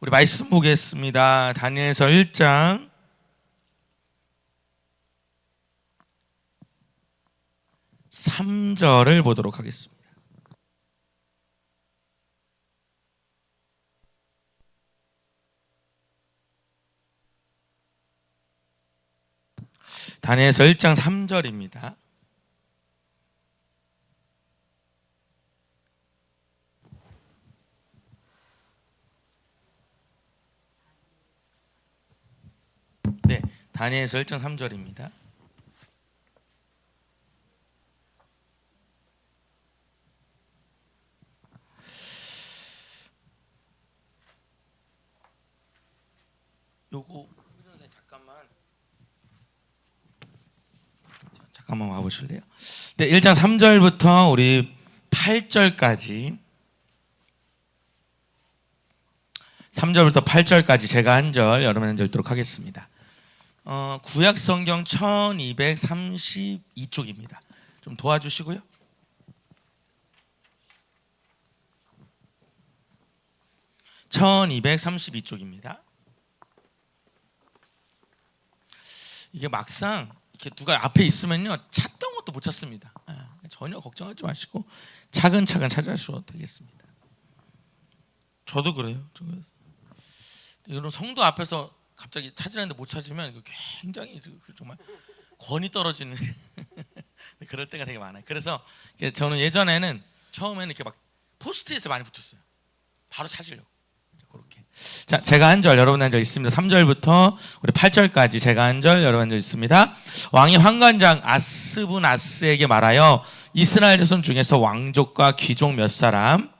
우리 말씀 보겠습니다. 다니엘서 1장 3절을 보도록 하겠습니다. 다니엘서 1장 3절입니다. 네, 다니엘서 1장 3절입니다. 요거 잠깐만 와 보실래요? 네, 1장 3절부터 우리 8절까지 3절부터 8절까지 제가 한 절, 여러분 한 절 읽도록 하겠습니다. 구약 성경 1232쪽입니다. 좀 도와주시고요. 1232쪽입니다. 이게 막상 이렇게 누가 앞에 있으면요 찾던 것도 못 찾습니다. 전혀 걱정하지 마시고 차근차근 찾아주셔도 되겠습니다. 저도 그래요. 이런 성도 앞에서 갑자기 찾으려는데 못 찾으면 굉장히 정말 권위 떨어지는 그럴 때가 되게 많아요. 그래서 저는 예전에는 처음에는 이렇게 막 포스트잇을 많이 붙였어요. 바로 찾으려고. 그렇게. 자, 제가 한 절, 여러분 한 절 있습니다. 3절부터 우리 8절까지 제가 한 절, 여러분 한 절 있습니다. 왕이 환관장 아스부나스에게 말하여 이스라엘 자손 중에서 왕족과 귀족 몇 사람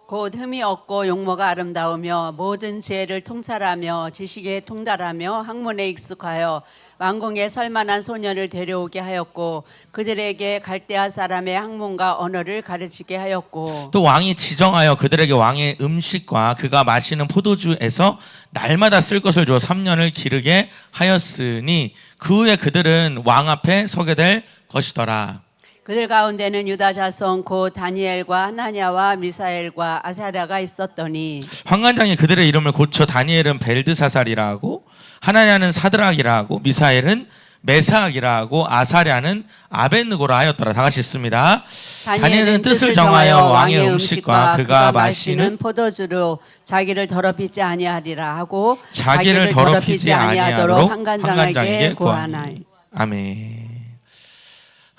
곧 흠이 없고 용모가 아름다우며 모든 지혜를 통찰하며 지식에 통달하며 학문에 익숙하여 왕궁에 설만한 소년을 데려오게 하였고 그들에게 갈대아 사람의 학문과 언어를 가르치게 하였고 또 왕이 지정하여 그들에게 왕의 음식과 그가 마시는 포도주에서 날마다 쓸 것을 주어 3년을 기르게 하였으니 그 후에 그들은 왕 앞에 서게 될 것이더라. 그들 가운데는 유다 자손 곧 다니엘과 하나냐와 미사엘과 아사랴가 있었더니 환관장이 그들의 이름을 고쳐 다니엘은 벨드사살이라 하고 하나냐는 사드락이라 하고 미사엘은 메삭이라 하고 아사랴는 아벳느고라 하였더라. 다 같이 읽습니다. 다니엘은 뜻을 정하여 왕의 음식과 그가 마시는 포도주로 자기를 더럽히지 아니하리라 하고 자기를 더럽히지 아니하도록 환관장에게 구하나이. 아멘.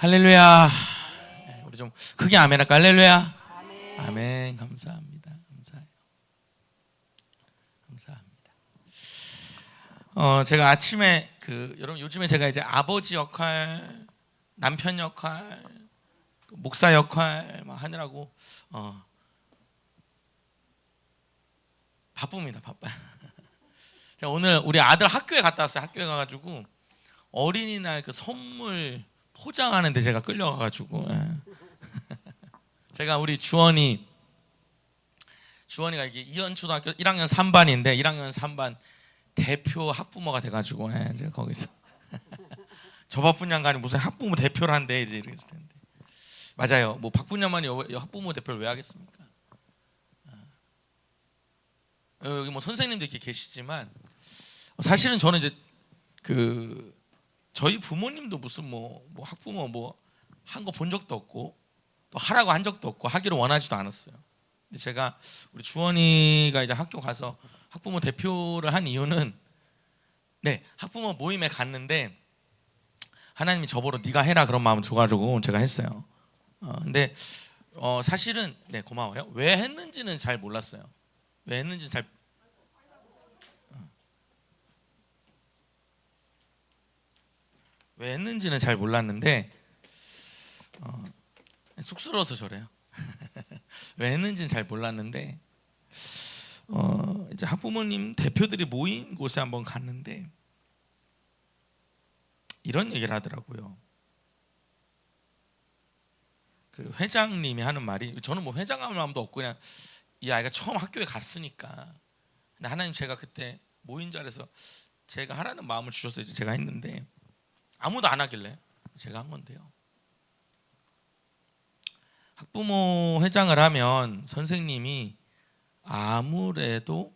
할렐루야. 우리 좀 크게 아멘 할까? 할렐루야. 아멘. 아멘. 감사합니다. 감사해요. 감사합니다. 제가 아침에 여러분 요즘에 제가 이제 아버지 역할, 남편 역할, 목사 역할 막 하느라고 바쁩니다. 바빠요. 제가 오늘 우리 아들 학교에 갔다 왔어요. 학교에 가가지고 어린이날 그 선물 포장하는데 제가 끌려가가지고 제가 우리 주원이가 이게 이현초등학교 1학년 3반인데 1학년 3반 대표 학부모가 돼가지고 제가 거기서 저 바쁜 양반이 무슨 학부모 대표를 한대 이제 이랬을 텐데 맞아요. 뭐 바쁜 양반이 학부모 대표를 왜 하겠습니까? 여기 뭐 선생님도 이렇게 계시지만 사실은 저는 이제 저희 부모님도 무슨 뭐 학부모 뭐 한 거 본 적도 없고 또 하라고 한 적도 없고 하기를 원하지도 않았어요. 근데 제가 우리 주원이가 이제 학교 가서 학부모 대표를 한 이유는 학부모 모임에 갔는데 하나님이 저보러 네가 해라 그런 마음을 줘가지고 제가 했어요. 근데 사실은 고마워요. 왜 했는지는 잘 몰랐어요. 왜 했는지 왜 했는지는 잘 몰랐는데 쑥스러워서 저래요. 왜 했는지는 잘 몰랐는데 이제 학부모님 대표들이 모인 곳에 한번 갔는데 이런 얘기를 하더라고요. 그 회장님이 하는 말이 저는 뭐 회장할 마음도 없고 그냥 이 아이가 처음 학교에 갔으니까 근데 하나님 제가 그때 모인 자리에서 제가 하라는 마음을 주셔서 이제 제가 했는데 아무도 안 하길래 제가 한 건데요. 학부모 회장을 하면 선생님이 아무래도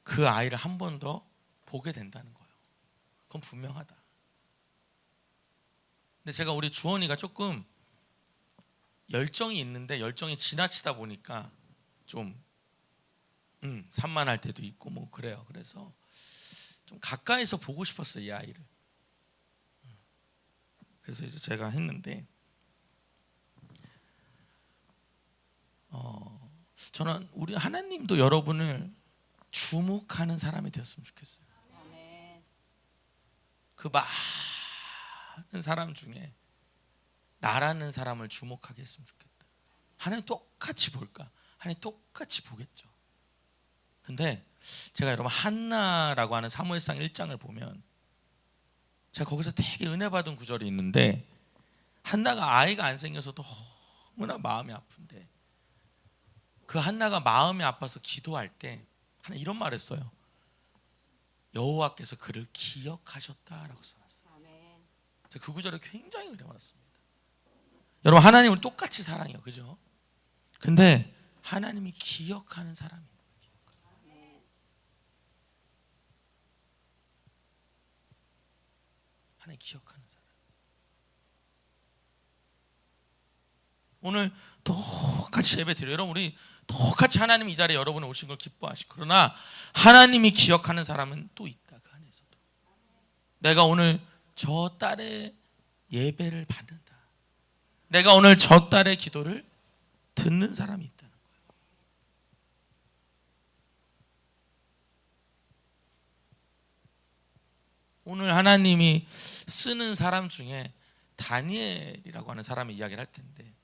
그 아이를 한 번 더 보게 된다는 거예요. 그건 분명하다. 근데 제가 우리 주원이가 조금 열정이 있는데 열정이 지나치다 보니까 좀 산만할 때도 있고 뭐 그래요. 그래서 좀 가까이서 보고 싶었어요, 이 아이를. 그래서 이제 제가 했는데 저는 우리 하나님도 여러분을 주목하는 사람이 되었으면 좋겠어요. 그 많은 사람 중에 나라는 사람을 주목하게 했으면 좋겠다. 하나님 똑같이 볼까? 하나님 똑같이 보겠죠. 근데 제가 여러분 한나라고 하는 사무엘상 1장을 보면 제가 거기서 되게 은혜 받은 구절이 있는데, 한나가 아이가 안 생겨서 너무나 마음이 아픈데 그 한나가 마음이 아파서 기도할 때 하나 이런 말 했어요. 여호와께서 그를 기억하셨다라고 써놨어요. 제가 그 구절에 굉장히 은혜 받았습니다. 여러분, 하나님을 똑같이 사랑해요, 그죠? 근데 하나님이 기억하는 사람이에요. 하나님 기억하는 사람. 오늘 똑같이 예배 드려요. 여러분, 우리 똑같이 하나님 이 자리에 여러분이 오신 걸 기뻐하시고, 그러나 하나님이 기억하는 사람은 또 있다. 그 안에서도 내가 오늘 저 딸의 예배를 받는다, 내가 오늘 저 딸의 기도를 듣는 사람이 있다는 거예요. 오늘 하나님이 쓰는 사람 중에 다니엘이라고 하는 사람의 이야기를 할 텐데,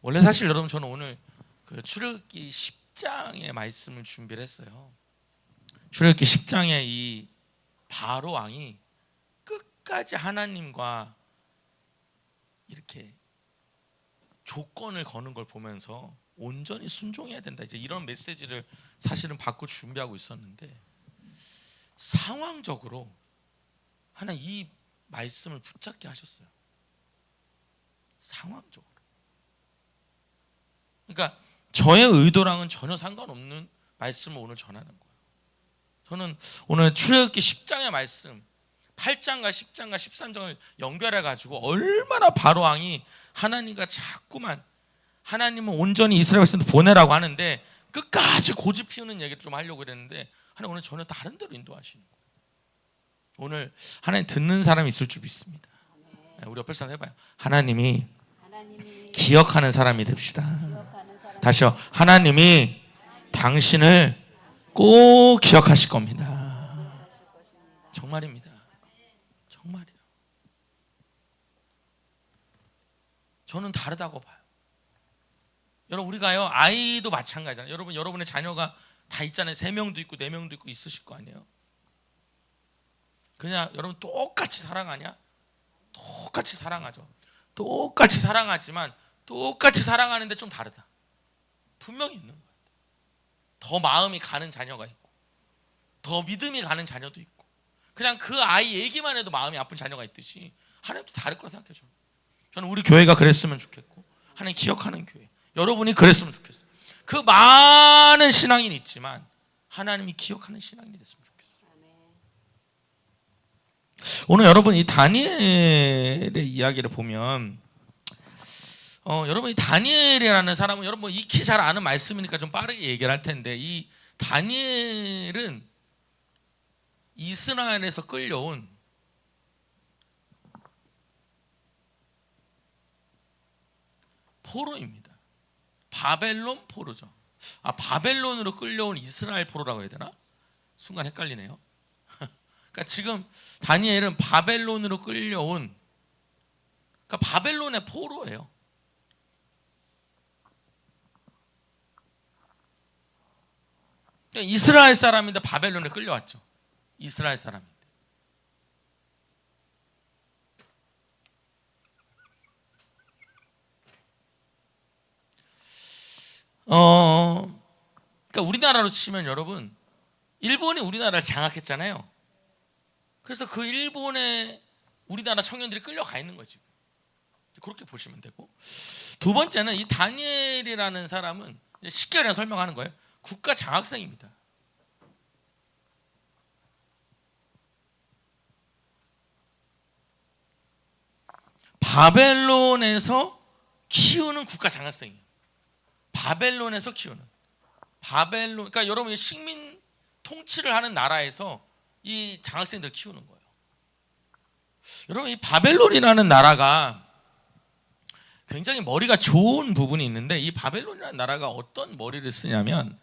원래 사실 여러분 저는 오늘 그 출애굽기 10장의 말씀을 준비를 했어요. 출애굽기 10장의 이 바로 왕이 끝까지 하나님과 이렇게 조건을 거는 걸 보면서 온전히 순종해야 된다, 이제 이런 메시지를 사실은 받고 준비하고 있었는데, 상황적으로 하나님 이 말씀을 붙잡게 하셨어요. 상황적으로. 그러니까 저의 의도랑은 전혀 상관없는 말씀을 오늘 전하는 거예요. 저는 오늘 출애굽기 10장의 말씀 8장과 10장과 13장을 연결해 가지고 얼마나 바로 왕이 하나님과 자꾸만, 하나님은 온전히 이스라엘 백성들 보내라고 하는데 끝까지 고집 피우는 얘기를 좀 하려고 그랬는데, 하나님 오늘 전혀 다른 데로 인도하시는 거예요. 오늘 하나님 듣는 사람이 있을 줄 믿습니다. 우리 옆에 사람 해봐요. 하나님이 기억하는 사람이 됩시다. 다시요. 하나님이 당신을 꼭 기억하실 겁니다. 정말입니다. 정말이에요. 저는 다르다고 봐요. 여러분, 우리가요, 아이도 마찬가지잖아요. 여러분, 여러분의 자녀가 다 있잖아요. 3명도 있고 4명도 있고 있으실 거 아니에요. 그냥 여러분 똑같이 사랑하냐? 똑같이 사랑하죠. 똑같이 사랑하지만 똑같이 사랑하는데 좀 다르다. 분명히 있는 거예요. 더 마음이 가는 자녀가 있고 더 믿음이 가는 자녀도 있고, 그냥 그 아이 얘기만 해도 마음이 아픈 자녀가 있듯이 하나님도 다를 거라 생각해요. 저는 우리 교회가 그랬으면 좋겠고, 하나님 기억하는 교회, 여러분이 그랬으면 좋겠어요. 그 많은 신앙인이 있지만 하나님이 기억하는 신앙인이 됐으면 좋겠어요. 오늘 여러분 이 다니엘의 이야기를 보면 여러분 이 다니엘이라는 사람은 여러분 익히 잘 아는 말씀이니까 좀 빠르게 얘기를 할 텐데, 이 다니엘은 이스라엘에서 끌려온 포로입니다. 바벨론 포로죠. 바벨론으로 끌려온 이스라엘 포로라고 해야 되나? 순간 헷갈리네요. 그러니까 지금 다니엘은 바벨론으로 끌려온, 그러니까 바벨론의 포로예요. 그러니까 이스라엘 사람인데 바벨론에 끌려왔죠. 이스라엘 사람인데. 그러니까 우리나라로 치면 여러분, 일본이 우리나라를 장악했잖아요. 그래서 그 일본에 우리나라 청년들이 끌려가 있는 거지. 그렇게 보시면 되고, 두 번째는 이 다니엘이라는 사람은 쉽게 그냥 설명하는 거예요. 국가 장학생입니다. 바벨론에서 키우는 국가 장학생이에요. 바벨론에서 키우는 바벨론. 그러니까 여러분 식민 통치를 하는 나라에서 이 장학생들 키우는 거예요. 여러분 이 바벨론이라는 나라가 굉장히 머리가 좋은 부분이 있는데 이 바벨론이라는 나라가 어떤 머리를 쓰냐면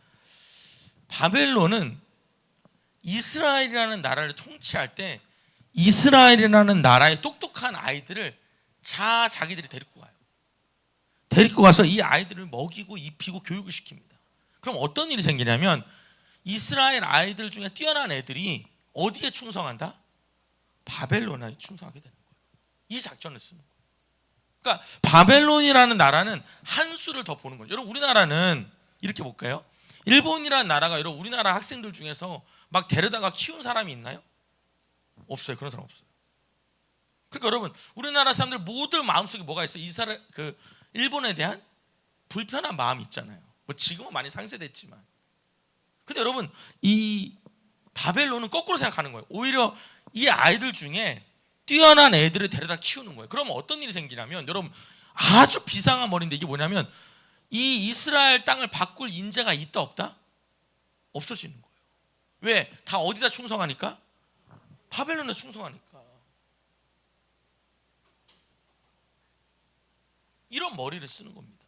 바벨론은 이스라엘이라는 나라를 통치할 때 이스라엘이라는 나라의 똑똑한 아이들을 자기들이 데리고 가요. 데리고 가서 이 아이들을 먹이고 입히고 교육을 시킵니다. 그럼 어떤 일이 생기냐면 이스라엘 아이들 중에 뛰어난 애들이 어디에 충성한다? 바벨론에 충성하게 되는 거예요. 이 작전을 쓰는 거예요. 그러니까 바벨론이라는 나라는 한 수를 더 보는 거예요. 여러분 우리나라는 이렇게 볼까요? 일본이라는 나라가 여러분 우리나라 학생들 중에서 막 데려다가 키운 사람이 있나요? 없어요. 그런 사람 없어요. 그러니까 여러분 우리나라 사람들 모든 마음속에 뭐가 있어요? 일본에 대한 불편한 마음이 있잖아요. 뭐 지금은 많이 상쇄됐지만. 근데 여러분 이 바벨론은 거꾸로 생각하는 거예요. 오히려 이 아이들 중에 뛰어난 애들을 데려다 키우는 거예요. 그러면 어떤 일이 생기냐면 여러분 아주 비상한 머리인데 이게 뭐냐면 이 이스라엘 땅을 바꿀 인재가 있다 없다? 없어지는 거예요. 왜? 다 어디다 충성하니까? 바벨론에 충성하니까. 이런 머리를 쓰는 겁니다.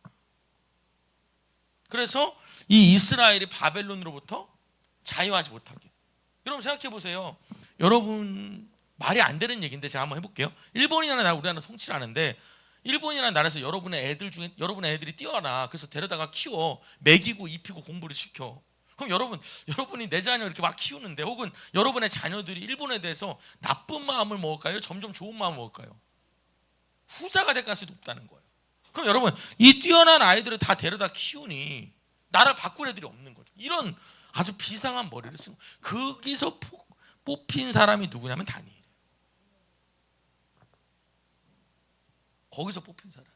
그래서 이 이스라엘이 바벨론으로부터 자유하지 못하게. 여러분 생각해 보세요. 여러분 말이 안 되는 얘기인데 제가 한번 해볼게요. 일본이라는 나라 우리나라 통치를 하는데 일본이라는 나라에서 여러분의 애들 중에 여러분의 애들이 뛰어나 그래서 데려다가 키워 먹이고 입히고 공부를 시켜. 그럼 여러분이 내 자녀를 이렇게 막 키우는데 혹은 여러분의 자녀들이 일본에 대해서 나쁜 마음을 먹을까요? 점점 좋은 마음을 먹을까요? 후자가 될 가능성이 높다는 거예요. 그럼 여러분 이 뛰어난 아이들을 다 데려다 키우니 나라를 바꿀 애들이 없는 거죠. 이런 아주 비상한 머리를 쓰고 거기서 뽑힌 사람이 누구냐면 다니엘. 거기서 뽑힌 사람.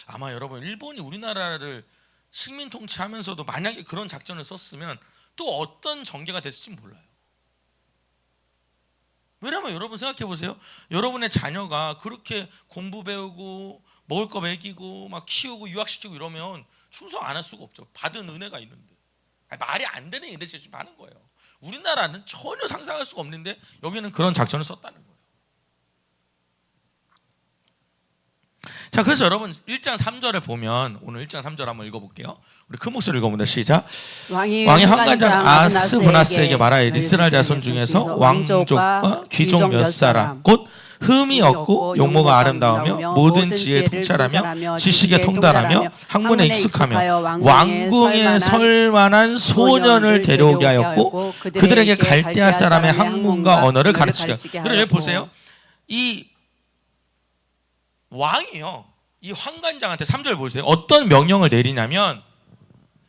아마 여러분 일본이 우리나라를 식민 통치하면서도 만약에 그런 작전을 썼으면 또 어떤 전개가 됐을지 몰라요. 왜냐면 여러분 생각해 보세요. 여러분의 자녀가 그렇게 공부 배우고 먹을 거 먹이고 막 키우고 유학시키고 이러면 충성 안 할 수가 없죠. 받은 은혜가 있는데. 말이 안 되는 일들이 지금 하는 거예요. 우리나라는 전혀 상상할 수가 없는데 여기는 그런 작전을 썼다는 거예요. 자, 그래서 여러분 1장 3절을 보면 오늘 1장 3절 한번 읽어볼게요. 우리 큰 목소리로 읽어봅니다. 시작. 왕이 환관장 아스브나스에게 말하여 이스라엘 자손 중에서 왕족과 귀족 몇 사람 곧 흠이 없고 용모가 아름다우며 모든 지혜에 통찰하며 지식에 통달하며 학문에 익숙하며 왕궁에 설 만한 소년을 데려오게 하였고 그들에게 갈대아 사람의 학문과 언어를 가르치게 하였고. 그럼 여기 보세요. 이 왕이요 이 환관장한테 3절 보세요. 어떤 명령을 내리냐면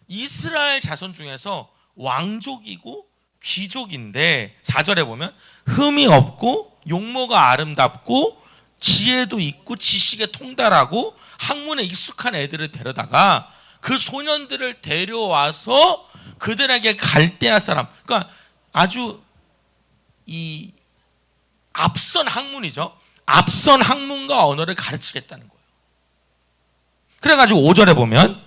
이스라엘 자손 중에서 왕족이고 귀족인데 4절에 보면 흠이 없고 용모가 아름답고 지혜도 있고 지식에 통달하고 학문에 익숙한 애들을 데려다가 그 소년들을 데려와서 그들에게 갈대아 사람, 그러니까 아주 이 앞선 학문이죠. 앞선 학문과 언어를 가르치겠다는 거예요. 그래가지고 5절에 보면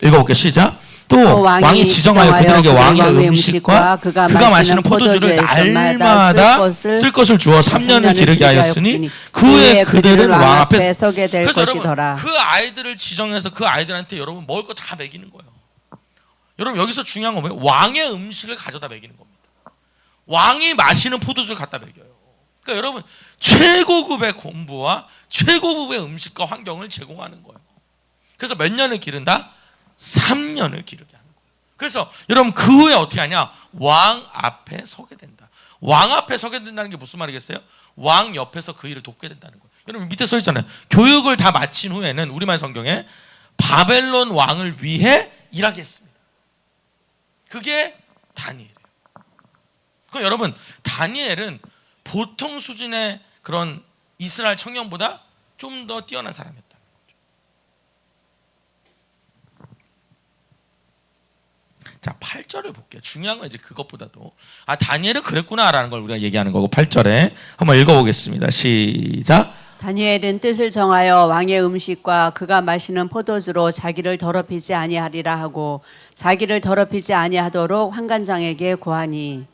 읽어볼게요. 시작. 또 왕이 지정하여 그들에게 왕의 음식과 그가 마시는 포도주를 날마다 쓸 것을 주어 3년을 기르게 하였으니 그 후에 그들은 왕 앞에 서게 될 것이더라. 그 아이들을 지정해서 그 아이들한테 여러분 먹을 거 다 먹이는 거예요. 여러분 여기서 중요한 건 뭐예요? 왕의 음식을 가져다 먹이는 겁니다. 왕이 마시는 포도주를 갖다 먹여요. 그러니까 여러분 최고급의 공부와 최고급의 음식과 환경을 제공하는 거예요. 그래서 몇 년을 기른다? 3년을 기르게 하는 거예요. 그래서 여러분 그 후에 어떻게 하냐? 왕 앞에 서게 된다. 왕 앞에 서게 된다는 게 무슨 말이겠어요? 왕 옆에서 그 일을 돕게 된다는 거예요. 여러분 밑에 써 있잖아요. 교육을 다 마친 후에는 우리말 성경에 바벨론 왕을 위해 일하겠습니다. 그게 다니엘이에요. 그럼 여러분 다니엘은 보통 수준의 그런 이스라엘 청년보다 좀 더 뛰어난 사람이었다는 거죠. 자, 8절을 볼게요. 중요한 건 이제 그것보다도 다니엘은 그랬구나라는 걸 우리가 얘기하는 거고 8절에 한번 읽어보겠습니다. 시작. 다니엘은 뜻을 정하여 왕의 음식과 그가 마시는 포도주로 자기를 더럽히지 아니하리라 하고 자기를 더럽히지 아니하도록 환관장에게 구하니.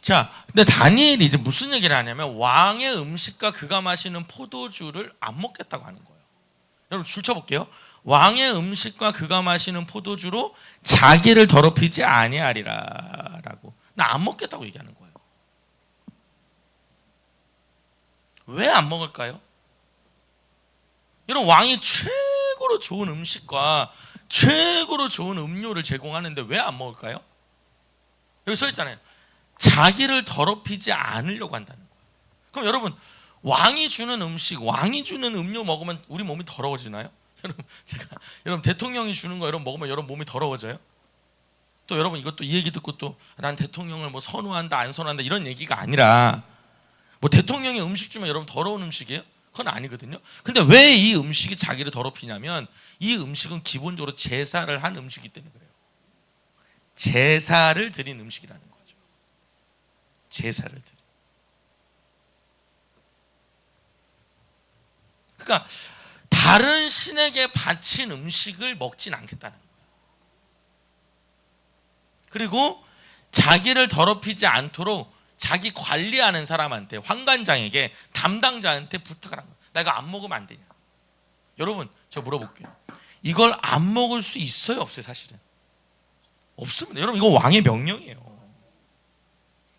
자, 근데 다니엘이 이제 무슨 얘기를 하냐면 왕의 음식과 그가 마시는 포도주를 안 먹겠다고 하는 거예요. 여러분 줄 쳐볼게요. 왕의 음식과 그가 마시는 포도주로 자기를 더럽히지 아니하리라라고. 나 안 먹겠다고 얘기하는 거예요. 왜 안 먹을까요? 이런 왕이 최고로 좋은 음식과 최고로 좋은 음료를 제공하는데 왜 안 먹을까요? 여기 써 있잖아요. 자기를 더럽히지 않으려고 한다는 거예요. 그럼 여러분 왕이 주는 음식, 왕이 주는 음료 먹으면 우리 몸이 더러워지나요? 여러분 대통령이 주는 거 여러분 먹으면 여러분 몸이 더러워져요? 또 여러분 이것도 이 얘기 듣고 또 난 대통령을 뭐 선호한다 안 선호한다 이런 얘기가 아니라 뭐 대통령이 음식 주면 여러분 더러운 음식이에요? 그건 아니거든요. 근데 왜 이 음식이 자기를 더럽히냐면 이 음식은 기본적으로 제사를 한 음식이기 때문에 그래요. 제사를 드린 음식이라는 거죠. 제사를 드린. 그러니까 다른 신에게 바친 음식을 먹진 않겠다는 거예요. 그리고 자기를 더럽히지 않도록 자기 관리하는 사람한테 환관장에게 담당자한테 부탁을 한 거예요. 나 이거 안 먹으면 안 되냐? 여러분 제가 물어볼게요. 이걸 안 먹을 수 있어요 없어요? 사실은 없습니다. 여러분 이거 왕의 명령이에요.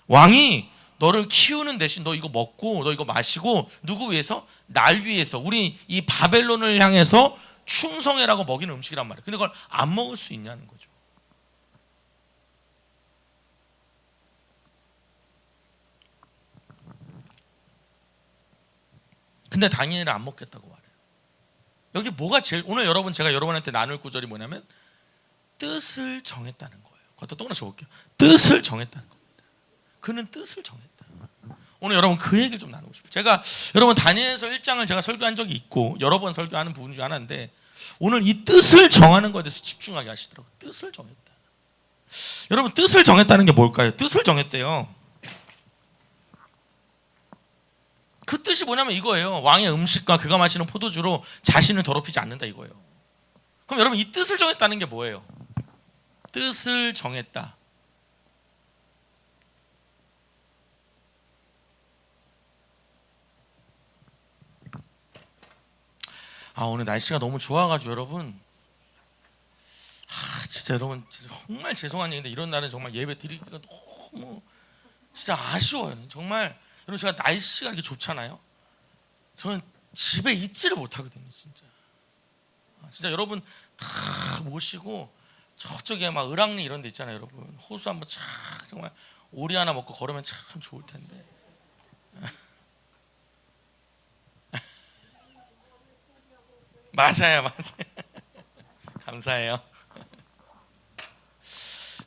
왕이 너를 키우는 대신 너 이거 먹고 너 이거 마시고 누구 위해서? 날 위해서 우리 이 바벨론을 향해서 충성해라고 먹이는 음식이란 말이에요. 근데 그걸 안 먹을 수 있냐는 거죠. 근데 다니엘은 안 먹겠다고 말해요. 여기 뭐가 제일 오늘 여러분 제가 여러분한테 나눌 구절이 뭐냐면 뜻을 정했다는 거예요. 그것도 또 하나 적을게요. 뜻을 정했다는 겁니다. 그는 뜻을 정했다. 오늘 여러분 그 얘기를 좀 나누고 싶어요. 제가 여러분 다니엘서 1장을 제가 설교한 적이 있고 여러 번 설교하는 부분 중 하나인데 오늘 이 뜻을 정하는 것에 대해서 집중하게 하시더라고요. 뜻을 정했다. 여러분 뜻을 정했다는 게 뭘까요? 뜻을 정했대요. 그 뜻이 뭐냐면 이거예요. 왕의 음식과 그가 마시는 포도주로 자신을 더럽히지 않는다 이거예요. 그럼 여러분 이 뜻을 정했다는 게 뭐예요? 뜻을 정했다. 오늘 날씨가 너무 좋아가지고 여러분 진짜 여러분 정말 죄송한 얘기인데 이런 날은 정말 예배 드리기가 너무 진짜 아쉬워요. 정말 여러분 제가 날씨가 이렇게 좋잖아요. 저는 집에 있지를 못하거든요. 진짜 여러분 다 모시고 저쪽에 막 을왕리 이런 데 있잖아요. 여러분 호수 한번 쫙 정말 오리 하나 먹고 걸으면 참 좋을 텐데. 맞아요. 감사해요.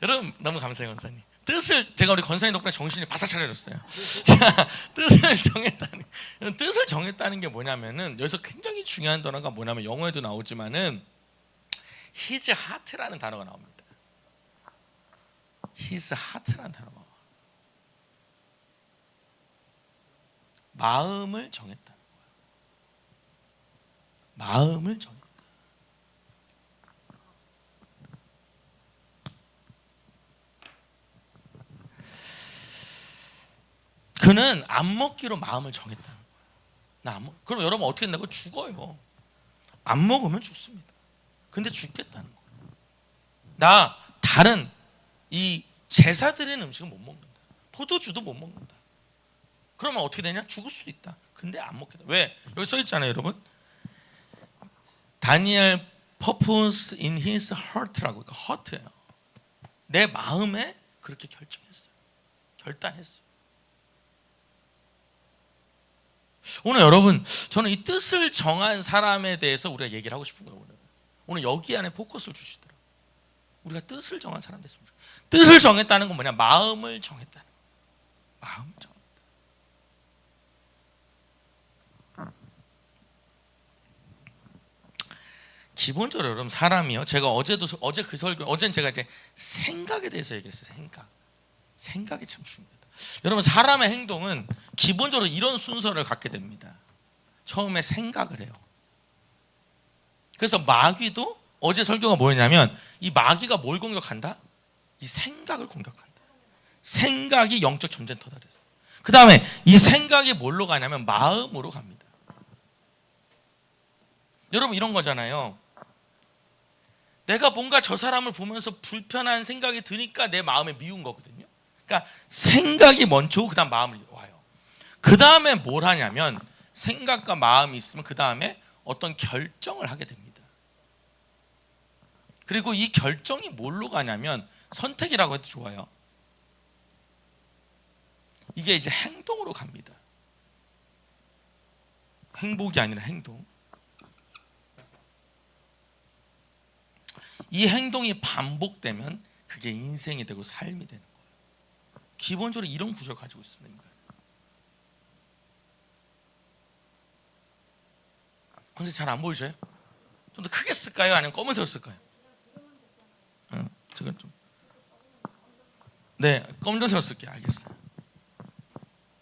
여러분 너무 감사해요, 권사님. 뜻을 제가 우리 권사님 덕분에 정신이 바싹 차려졌어요. 자, 뜻을 정했다는 게 뭐냐면은 여기서 굉장히 중요한 단어가 뭐냐면 영어에도 나오지만은 his heart라는 단어가 나옵니다. his heart라는 단어가 마음을 정했다. 마음을 정했다. 그는 안 먹기로 마음을 정했다는 거예요. 나 안 먹. 그럼 여러분 어떻게 된다고? 죽어요. 안 먹으면 죽습니다. 근데 죽겠다는 거예요. 나 다른 이 제사 드리는 음식은 못 먹는다. 포도주도 못 먹는다. 그러면 어떻게 되냐? 죽을 수도 있다. 근데 안 먹겠다. 왜? 여기 써 있잖아요, 여러분. 다니엘 purpose in his heart라고. 그러니까 heart예요. 내 마음에 그렇게 결정했어요. 결단했어요. 오늘 여러분 저는 이 뜻을 정한 사람에 대해서 우리가 얘기를 하고 싶은 거예요. 오늘 여기 안에 포커스를 주시더라고요. 우리가 뜻을 정한 사람 됐으면 좋겠어요. 뜻을 정했다는 건 뭐냐? 마음을 정했다는 거예요. 마음을 정했다. 기본적으로 여러분 사람이요. 제가 어제 그 설교 어제는 제가 이제 생각에 대해서 얘기했어요. 생각이 참 중요하다. 여러분 사람의 행동은 기본적으로 이런 순서를 갖게 됩니다. 처음에 생각을 해요. 그래서 마귀도 어제 설교가 뭐였냐면 이 마귀가 뭘 공격한다? 이 생각을 공격한다. 생각이 영적 전쟁터다 그랬어요. 그 다음에 이 생각이 뭘로 가냐면 마음으로 갑니다. 여러분 이런 거잖아요. 내가 뭔가 저 사람을 보면서 불편한 생각이 드니까 내 마음에 미운 거거든요. 그러니까 생각이 먼저 오고 그 다음 마음이 와요. 그 다음에 뭘 하냐면 생각과 마음이 있으면 그 다음에 어떤 결정을 하게 됩니다. 그리고 이 결정이 뭘로 가냐면 선택이라고 해도 좋아요. 이게 이제 행동으로 갑니다. 행복이 아니라 행동. 이 행동이 반복되면 그게 인생이 되고 삶이 되는 거예요. 기본적으로 이런 구조를 가지고 있습니다. 근데 잘 안 보이셔요? 좀 더 크게 쓸까요? 아니면 검은색으로 쓸까요? 제가 좀 네, 검정색으로 쓸게요. 알겠어요.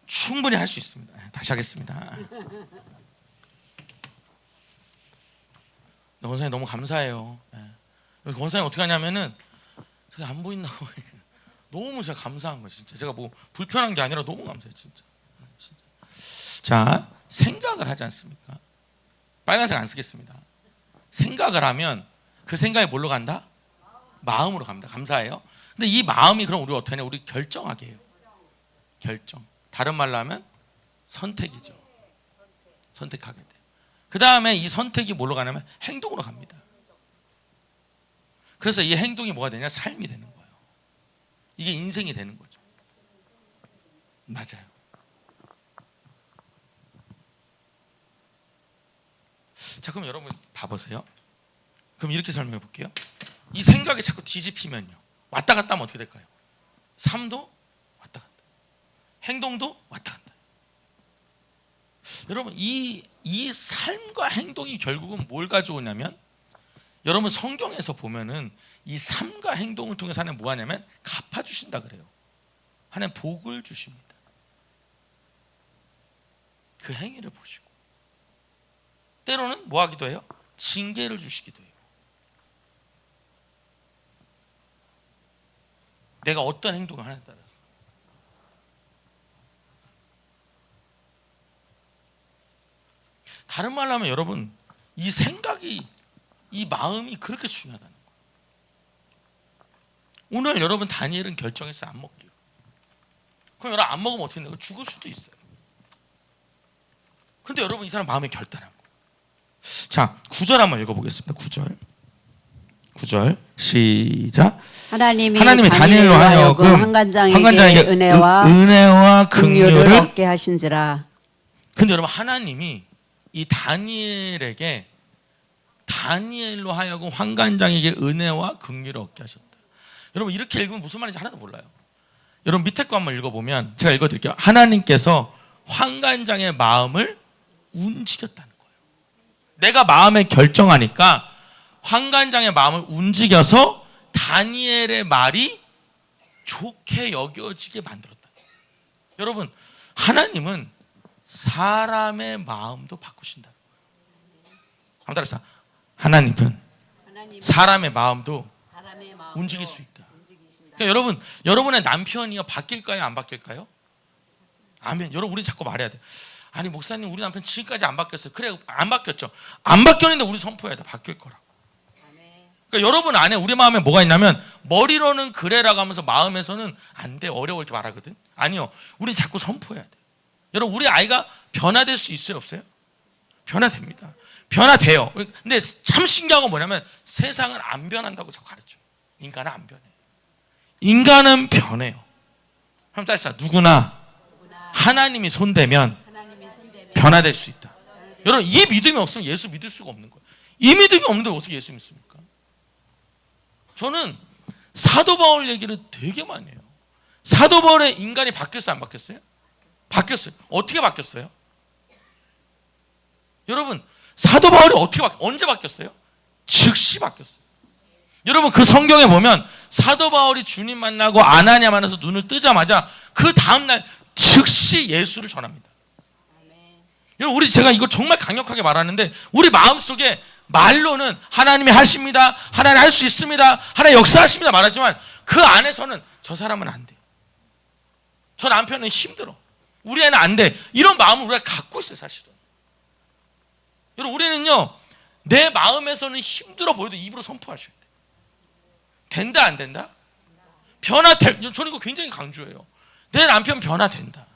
충분히 할 수 있습니다. 다시 하겠습니다. 권사님 너무 감사해요. 권사님 어떻게 하냐면은 제가 안 보인다고 너무 제가 감사한 거예요. 진짜 제가 뭐 불편한 게 아니라 너무 감사해요. 진짜. 자, 생각을 하지 않습니까? 빨간색 안 쓰겠습니다. 생각을 하면 그 생각이 뭘로 간다? 마음으로 갑니다. 감사해요. 근데 이 마음이 그럼 우리 어떻게 하냐? 우리 결정하게 해요. 결정. 다른 말로 하면 선택이죠. 선택하게 돼. 그 다음에 이 선택이 뭘로 가냐면 행동으로 갑니다. 그래서 이 행동이 뭐가 되냐? 삶이 되는 거예요. 이게 인생이 되는 거죠. 맞아요. 자, 그럼 여러분 봐보세요. 그럼 이렇게 설명해 볼게요. 이 생각이 자꾸 뒤집히면요, 왔다 갔다 하면 어떻게 될까요? 삶도 왔다 갔다, 행동도 왔다 갔다. 여러분 이 삶과 행동이 결국은 뭘 가져오냐면, 여러분 성경에서 보면은 이 삶과 행동을 통해서 하나님 뭐 하냐면 갚아주신다 그래요. 하나님 복을 주십니다. 그 행위를 보시고 때로는 뭐 하기도 해요? 징계를 주시기도 해요. 내가 어떤 행동을 하느냐에 따라서. 다른 말로 하면 여러분 이 생각이, 이 마음이 그렇게 중요하다는 거예요. 오늘 여러분 다니엘은 결정했어요. 안 먹기로. 그럼 여러분 안 먹으면 어떻게 돼요? 죽을 수도 있어요. 근데 여러분 이 사람 마음에 결단한 거예요. 자, 9절 한번 읽어보겠습니다. 9절 시작. 하나님이 다니엘로 하여금 한간장에게 은혜와 긍휼을 얻게 하신지라. 근데 여러분 하나님이 이 다니엘로 하여금 환관장에게 은혜와 긍휼을 얻게 하셨다. 여러분 이렇게 읽으면 무슨 말인지 하나도 몰라요. 여러분 밑에 거 한번 읽어보면 제가 읽어드릴게요. 하나님께서 환관장의 마음을 움직였다는 거예요. 내가 마음에 결정하니까 환관장의 마음을 움직여서 다니엘의 말이 좋게 여겨지게 만들었다. 여러분 하나님은 사람의 마음도 바꾸신다. 한번 따라서, 하나님은 사람의 마음도 움직일 수 있다. 그러니까 여러분, 여러분의 남편이요 바뀔까요? 안 바뀔까요? 아멘. 여러분 우리 자꾸 말해야 돼. 아니 목사님 우리 남편 지금까지 안 바뀌었어요. 그래 안 바뀌었죠. 안 바뀌었는데 우리 선포해야 돼. 바뀔 거라고. 그러니까 여러분 안에 우리 마음에 뭐가 있냐면 머리로는 그래라고 하면서 마음에서는 안 돼, 어려워 이렇게 말하거든. 아니요. 우리 자꾸 선포해야 돼. 여러분 우리 아이가 변화될 수 있어요? 없어요? 변화됩니다. 변화돼요. 근데 참 신기한 건 뭐냐면 세상은 안 변한다고 자꾸 가르쳐요. 인간은 안 변해. 인간은 변해요. 한번 따지자. 누구나 하나님이 손대면 변화될 수 있다. 여러분 이 믿음이 없으면 예수 믿을 수가 없는 거예요. 이 믿음이 없는데 어떻게 예수 믿습니까? 저는 사도 바울 얘기를 되게 많이 해요. 사도 바울의 인간이 바뀌었어요? 안 바뀌었어요? 바뀌었어요. 어떻게 바뀌었어요? 여러분 사도 바울이 언제 바뀌었어요? 즉시 바뀌었어요. 여러분 그 성경에 보면 사도 바울이 주님 만나고 아나니아 만나서 눈을 뜨자마자 그 다음날 즉시 예수를 전합니다. 여러분 우리 제가 이거 정말 강력하게 말하는데 우리 마음속에 말로는 하나님이 하십니다. 하나님 할 수 있습니다. 하나님 역사하십니다 말하지만 그 안에서는 저 사람은 안 돼. 저 남편은 힘들어. 우리 애는 안 돼. 이런 마음을 우리가 갖고 있어요 사실은. 여러분 우리는요 내 마음에서는 힘들어 보여도 입으로 선포하셔야 돼. 된다 안 된다? 변화될. 저는 이거 굉장히 강조해요. 내 남편 변화된다.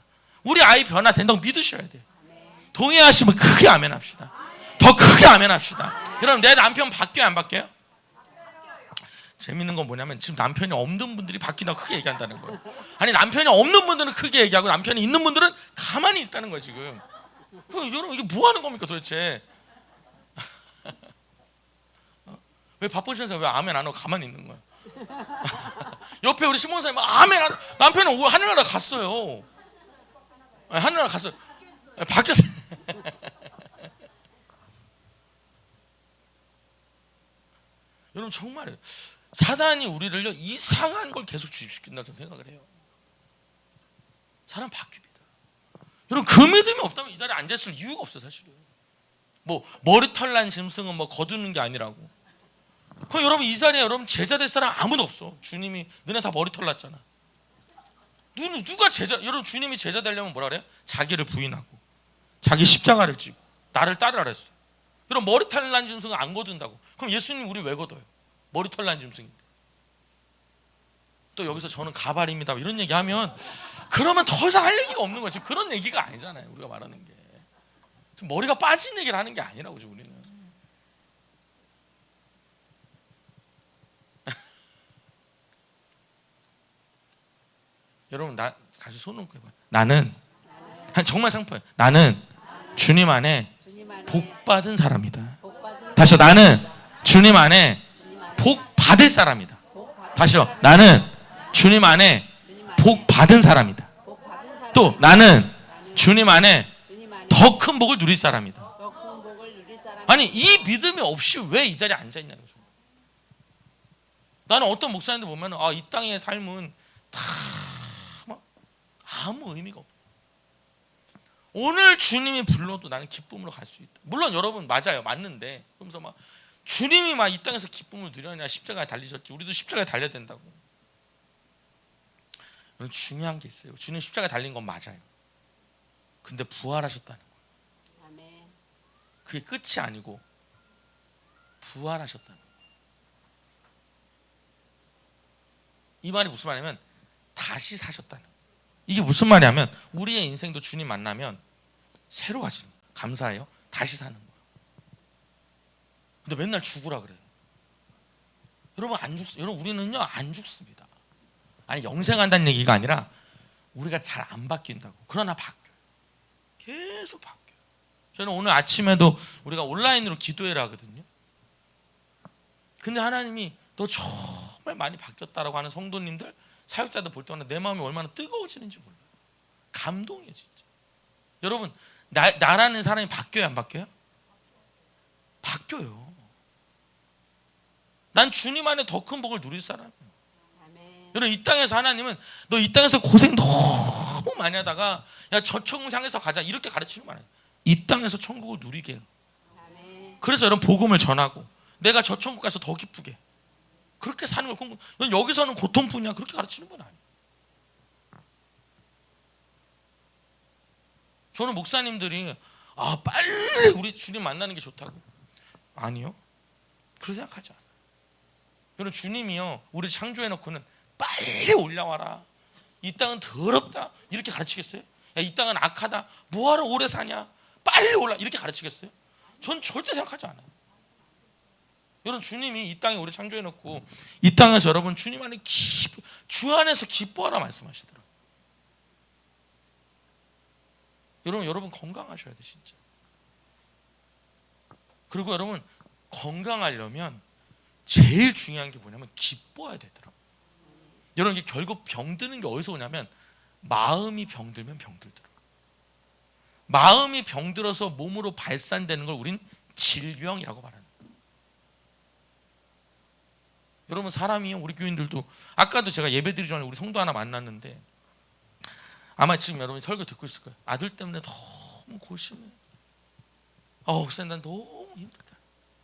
우리 아이 변화된다고 믿으셔야 돼. 동의하시면 크게 아멘 합시다. 더 크게 아멘 합시다. 여러분 내 남편 바뀌어요 안 바뀌어요? 재밌는 건 뭐냐면 지금 남편이 없는 분들이 바뀐다고 크게 얘기한다는 거예요. 아니 남편이 없는 분들은 크게 얘기하고 남편이 있는 분들은 가만히 있다는 거예요 지금. 여러분 이게 뭐 하는 겁니까 도대체? 왜 바쁘셔서 왜 아멘 안 하고 가만히 있는 거야? 옆에 우리 시몬사님 아멘 안, 남편은 하늘나라 갔어요. 하늘나라 갔어요. 바뀌었어요. 여러분 정말요. 사단이 우리를요 이상한 걸 계속 주입시킨다고 저는 생각을 해요. 사람 바뀝니다. 여러분 그 믿음이 없다면 이 자리에 앉아있을 이유가 없어요 사실은. 뭐 머리털 난 짐승은 뭐 거두는 게 아니라고. 그럼 여러분 이 자리에 여러분 제자 될 사람 아무도 없어. 주님이 너네 다 머리털 났잖아. 누가 제자? 여러분 주님이 제자 되려면 뭐라 그래요? 자기를 부인하고 자기 십자가를 지고 나를 따르라 그랬어요. 여러분 머리털 난 짐승은 안 거둔다고. 그럼 예수님 우리 왜 거둬요? 머리털 난 짐승인데. 또 여기서 저는 가발입니다 이런 얘기하면 그러면 더 이상 할 얘기가 없는 거지. 그런 얘기가 아니잖아요 우리가 말하는 게. 지금 머리가 빠진 얘기를 하는 게 아니라고 지금 우리는. 여러분 나 가서 손 놓고 해봐. 나는 정말 상포예요. 나는 주님 안에 복 받은 사람이다. 다시요. 나는 주님 안에 복 받을 사람이다. 다시요. 나는 주님 안에 복 받은 사람이다. 또 나는 주님 안에 더 큰 복을 누릴 사람이다. 아니 이 믿음이 없이 왜 이 자리에 앉아 있냐는 거죠. 나는 어떤 목사님들 보면 이 땅의 삶은 다 아무 의미가 없다. 오늘 주님이 불러도 나는 기쁨으로 갈 수 있다. 물론 여러분 맞아요. 맞는데 그러면서 막 주님이 막 이 땅에서 기쁨을 누려냐 십자가에 달리셨지. 우리도 십자가에 달려야 된다고. 중요한 게 있어요. 주님 십자가에 달린 건 맞아요. 근데 부활하셨다는 거예요. 그게 끝이 아니고 부활하셨다는 거예요. 이 말이 무슨 말이냐면 다시 사셨다는 거예요. 이게 무슨 말이냐면 우리의 인생도 주님 만나면 새로 가시는 거예요. 감사해요. 다시 사는 거예요. 근데 맨날 죽으라 그래요. 여러분 안 죽. 여러분 우리는요 안 죽습니다. 아니 영생한다는 얘기가 아니라 우리가 잘 안 바뀐다고. 그러나 바뀌어요. 계속 바뀌어요. 저는 오늘 아침에도 우리가 온라인으로 기도해라 하거든요. 근데 하나님이 너 정말 많이 바뀌었다라고 하는 성도님들 사역자들 볼 때마다 내 마음이 얼마나 뜨거워지는지 몰라요. 감동이에요 진짜. 여러분 나라는 사람이 바뀌어요 안 바뀌어요? 바뀌어요. 난 주님 안에 더 큰 복을 누릴 사람이에요. 여러분 이 땅에서 하나님은 너 이 땅에서 고생 너무 많이 하다가 야 저 천국 향해서 가자 이렇게 가르치는 거 아니에요. 이 땅에서 천국을 누리게 해요. 그래서 여러분 복음을 전하고 내가 저 천국 가서 더 기쁘게 그렇게 사는 걸 공부. 넌 여기서는 고통뿐이야 그렇게 가르치는 건 아니에요. 저는 목사님들이 빨리 우리 주님 만나는 게 좋다고. 아니요. 그렇게 생각하지 않아요. 여러분 주님이요 우리 창조해놓고는 빨리 올라와라. 이 땅은 더럽다 이렇게 가르치겠어요? 야, 이 땅은 악하다 뭐하러 오래 사냐 빨리 올라 이렇게 가르치겠어요? 전 절대 생각하지 않아요. 여러분 주님이 이 땅에 우리 창조해놓고 이 땅에서 여러분 주님 안에 주 안에서 기뻐하라 말씀하시더라고요. 여러분 건강하셔야 돼 진짜. 그리고 여러분 건강하려면 제일 중요한 게 뭐냐면 기뻐야 되더라고요. 여러분 이게 결국 병드는 게 어디서 오냐면 마음이 병들면 병들더라고요. 마음이 병들어서 몸으로 발산되는 걸 우린 질병이라고 말하는 거예요. 여러분 사람이요, 우리 교인들도 아까도 제가 예배드리기 전에 우리 성도 하나 만났는데 아마 지금 여러분이 설교 듣고 있을 거예요. 아들 때문에 너무 고심해. 목사님 난 너무 힘들다.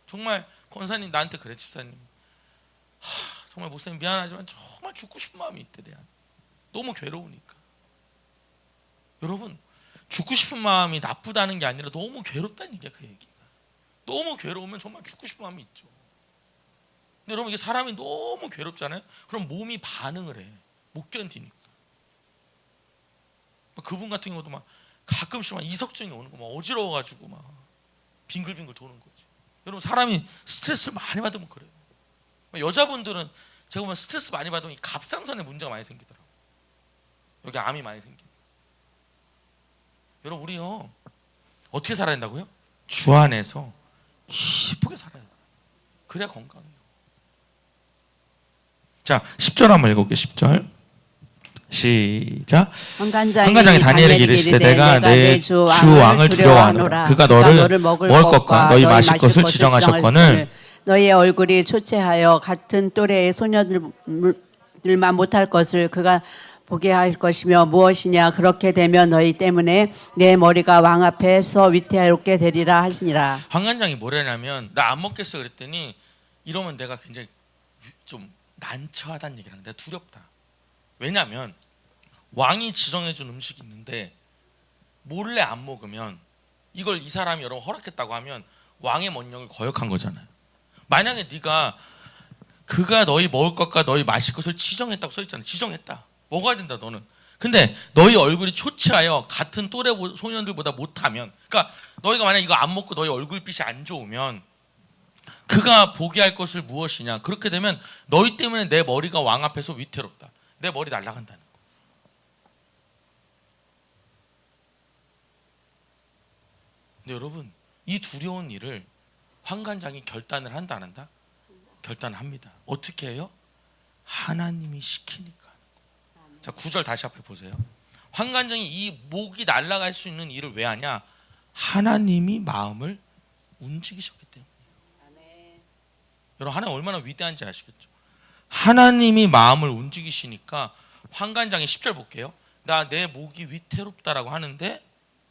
정말 권사님 나한테 그래. 집사님 정말 목사님 미안하지만 정말 죽고 싶은 마음이 있대. 내가 너무 괴로우니까. 여러분 죽고 싶은 마음이 나쁘다는 게 아니라 너무 괴롭다는 얘기야. 그 얘기가 너무 괴로우면 정말 죽고 싶은 마음이 있죠. 근데 여러분 이게 사람이 너무 괴롭잖아요. 그럼 몸이 반응을 해. 못 견디니까. 그분 같은 경우도 막 가끔씩 막 이석증이 오는 거 막 어지러워가지고 막 빙글빙글 도는 거지. 여러분 사람이 스트레스를 많이 받으면 그래요. 여자분들은 제가 보면 스트레스 많이 받으면 이 갑상선에 문제가 많이 생기더라고요. 여기 암이 많이 생겨. 여러분 우리요 어떻게 살아야 된다고요? 주 안에서 기쁘게 살아야 돼요. 그래야 건강해요. 자 10절 한번 읽어볼게요. 10절 시작. 환관장이 다니엘에게 이르시되 내가 내 주 왕을 두려워하노라. 그가 너를 먹을 것과 너희 마실 것을 지정하셨거늘 너희의 얼굴이 초췌하여 같은 또래의 소녀들만 못할 것을 그가 보게 할 것이며 무엇이냐. 그렇게 되면 너희 때문에 내 머리가 왕 앞에서 위태롭게 되리라 하시니라. 환관장이 뭐라냐면 나 안 먹겠어 그랬더니 이러면 내가 굉장히 좀 난처하다는 얘기를 하는데 두렵다. 왜냐하면 왕이 지정해준 음식이 있는데 몰래 안 먹으면 이걸 이 사람이 여러분 허락했다고 하면 왕의 명령을 거역한 거잖아요. 만약에 네가 그가 너희 먹을 것과 너희 마실 것을 지정했다고 써있잖아. 지정했다. 먹어야 된다 너는. 근데 너희 얼굴이 초췌하여 같은 또래 소년들보다 못하면, 그러니까 너희가 만약 이거 안 먹고 너희 얼굴빛이 안 좋으면 그가 보게 할 것을 무엇이냐. 그렇게 되면 너희 때문에 내 머리가 왕 앞에서 위태롭다. 내 머리 날아간다는 거. 근데 여러분 이 두려운 일을 환관장이 결단을 한다 안 한다? 결단을 합니다. 어떻게 해요? 하나님이 시키니까. 자 9절 다시 앞에 보세요. 환관장이 이 목이 날아갈 수 있는 일을 왜 하냐? 하나님이 마음을 움직이셨기 때문에. 여러분 하나님 얼마나 위대한지 아시겠죠? 하나님이 마음을 움직이시니까 환관장이 10절 볼게요. 나 내 목이 위태롭다라고 하는데,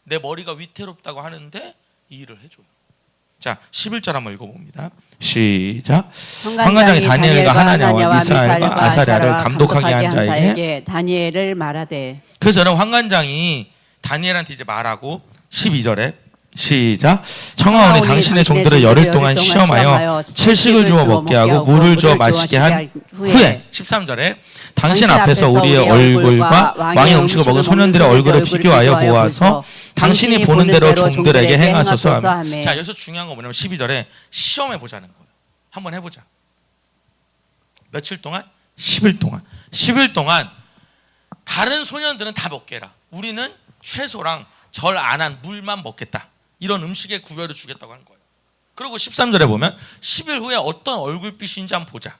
내 머리가 위태롭다고 하는데 이 일을 해줘요. 자 11절 한번 읽어봅니다. 시작. 환관장이 다니엘과 하나냐와 미사엘과 아사랴를 감독하게 한 자에게 다니엘을 말하되. 그래서 저는 환관장이 다니엘한테 이제 말하고 12절에 시작. 청하오니 당신의 종들을 열흘 동안 시험하여 채식을 주어 먹게 하고 물을 주어 마시게 한 후에 13절에 당신 앞에서 우리의 얼굴과 왕의 음식을 먹은 소년들의 얼굴을 비교하여 보아서 당신이 보는 대로 종들에게 행하소서 하며. 자 여기서 중요한 거 뭐냐면 12절에 시험해 보자는 거예요. 한번 해보자. 며칠 동안? 10일 동안. 10일 동안 다른 소년들은 다 먹게 해라. 우리는 채소랑 절 안 한 물만 먹겠다. 이런 음식의 구별을 주겠다고 한 거예요. 그리고 13절에 보면 10일 후에 어떤 얼굴빛인지 한번 보자.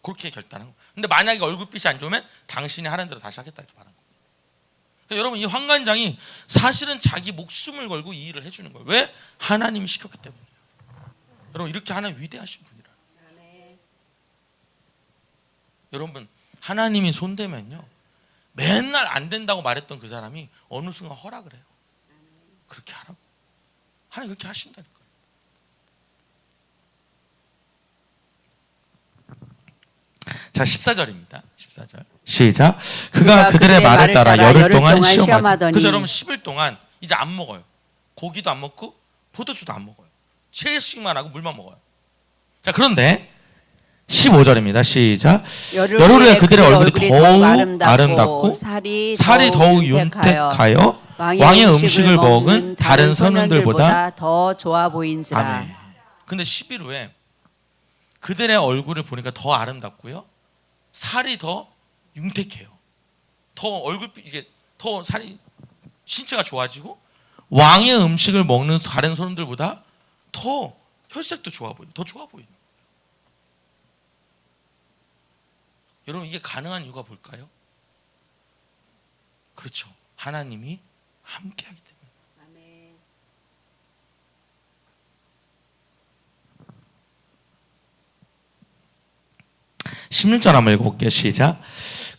그렇게 결단한 거예요. 근데 만약에 얼굴빛이 안 좋으면 당신이 하는 대로 다시 하겠다 이렇게 말한 거예요. 그러니까 여러분 이 환관장이 사실은 자기 목숨을 걸고 이 일을 해주는 거예요. 왜? 하나님이 시켰기 때문이에요. 여러분 이렇게 하나님 위대하신 분이라. 여러분 하나님이 손대면요 맨날 안 된다고 말했던 그 사람이 어느 순간 허락을 해요. 그렇게 하라고. 하나님 그렇게 하신다니까요. 자 14절입니다. 14절 시작. 그가 그들의 말을 따라 열흘 동안 시험하더니. 그래서 여러분 10일 동안 이제 안 먹어요. 고기도 안 먹고 포도주도 안 먹어요. 채식만 하고 물만 먹어요. 자 그런데 15절입니다. 시작. 열흘 후에 그들의 얼굴이 더욱 아름답고 살이 더욱 윤택하여 왕의 음식을 먹은 다른 선원들보다 더 좋아 보인지라. 아멘. 근데 10일 후에 그들의 얼굴을 보니까 더 아름답고요. 살이 더 윤택해요. 더 얼굴빛 이게 더 살이 신체가 좋아지고 왕의 음식을 먹는 다른 선원들보다 더 혈색도 좋아 보여요. 더 좋아 보여요. 여러분 이게 가능한 이유가 뭘까요? 그렇죠. 하나님이 함께하기 때문에. 아멘. 16절 한번 읽어볼게요. 시작.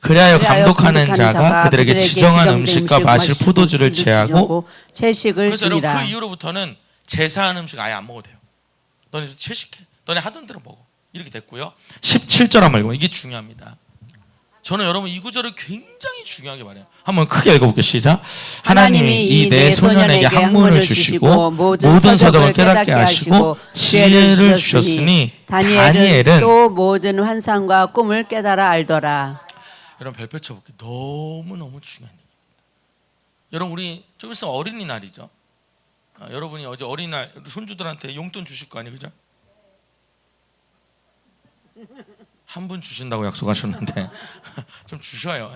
그리하여 감독하는 자가 그들에게 지정한 음식과 마실 포도주를 제하고 채식을 그래서 여러분 쓰니라. 그 이후로부터는 제사한 음식 아예 안 먹어도 돼요. 너네 채식해. 너네 하던 대로 먹어. 이렇게 됐고요. 17절 한번 읽어요. 이게 중요합니다. 저는 여러분 이 구절을 굉장히 중요하게 말해요. 한번 크게 읽어볼게요. 시작. 하나님이 이 내 소년에게 학문을 주시고 모든 서적을 깨닫게 하시고 지혜를 주셨으니 다니엘은 또 모든 환상과 꿈을 깨달아 알더라. 여러분 별표 쳐볼게요. 너무너무 중요한 얘기입니다. 여러분 우리 좀 있으면 어린이날이죠. 여러분이 어제 어린이날 손주들한테 용돈 주실 거 아니에요. 그죠? 한 분 주신다고 약속하셨는데 좀 주셔요.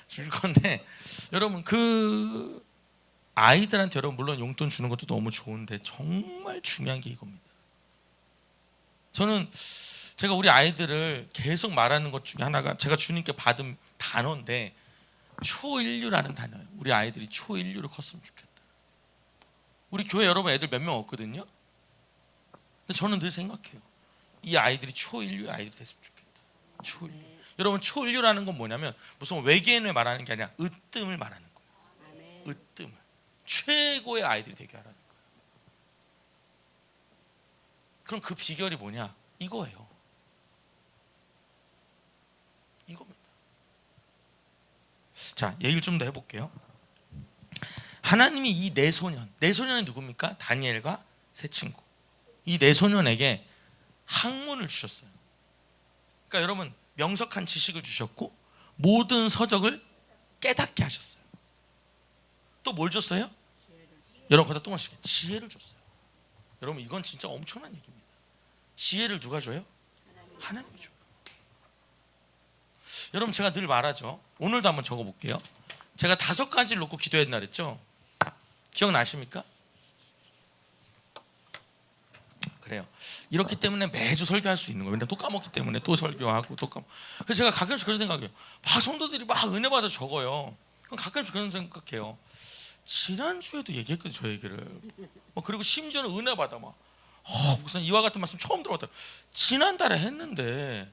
줄 건데 여러분 그 아이들한테 여러분 물론 용돈 주는 것도 너무 좋은데 정말 중요한 게 이겁니다. 저는 제가 우리 아이들을 계속 말하는 것 중에 하나가 제가 주님께 받은 단어인데 초인류라는 단어예요. 우리 아이들이 초인류로 컸으면 좋겠다. 우리 교회 여러분 애들 몇 명 없거든요. 근데 저는 늘 생각해요. 이 아이들이 초인류 아이들이 됐으면 좋겠다. 초인류. 여러분 초인류라는 건 뭐냐면 무슨 외계인을 말하는 게 아니라 으뜸을 말하는 거예요. 으뜸을. 최고의 아이들이 되게 하라는 거예요. 그럼 그 비결이 뭐냐? 이거예요. 이겁니다. 자, 얘기를 좀 더 해볼게요. 하나님이 이 네 소년이 누굽니까? 다니엘과 세 친구. 이 네 소년에게 학문을 주셨어요. 그러니까 여러분 명석한 지식을 주셨고 모든 서적을 깨닫게 하셨어요. 또 뭘 줬어요? 여러분 거기다 또 마시게 지혜를 줬어요. 여러분 이건 진짜 엄청난 얘기입니다. 지혜를 누가 줘요? 하나님이 줘요. 여러분 제가 늘 말하죠. 오늘도 한번 적어볼게요. 제가 5가지를 놓고 기도했나 그랬죠? 기억나십니까? 그래요. 이렇기 때문에 매주 설교할 수 있는 거예요. 맨날 또 까먹기 때문에 또 설교하고 또 까먹. 그래서 제가 가끔씩 그런 생각해요. 막 성도들이 막 은혜 받아 적어요. 그럼 가끔씩 그런 생각해요. 지난주에도 얘기했거든요. 저 얘기를. 그리고 심지어는 은혜 받아 막 무슨 이와 같은 말씀 처음 들어봤다. 지난달에 했는데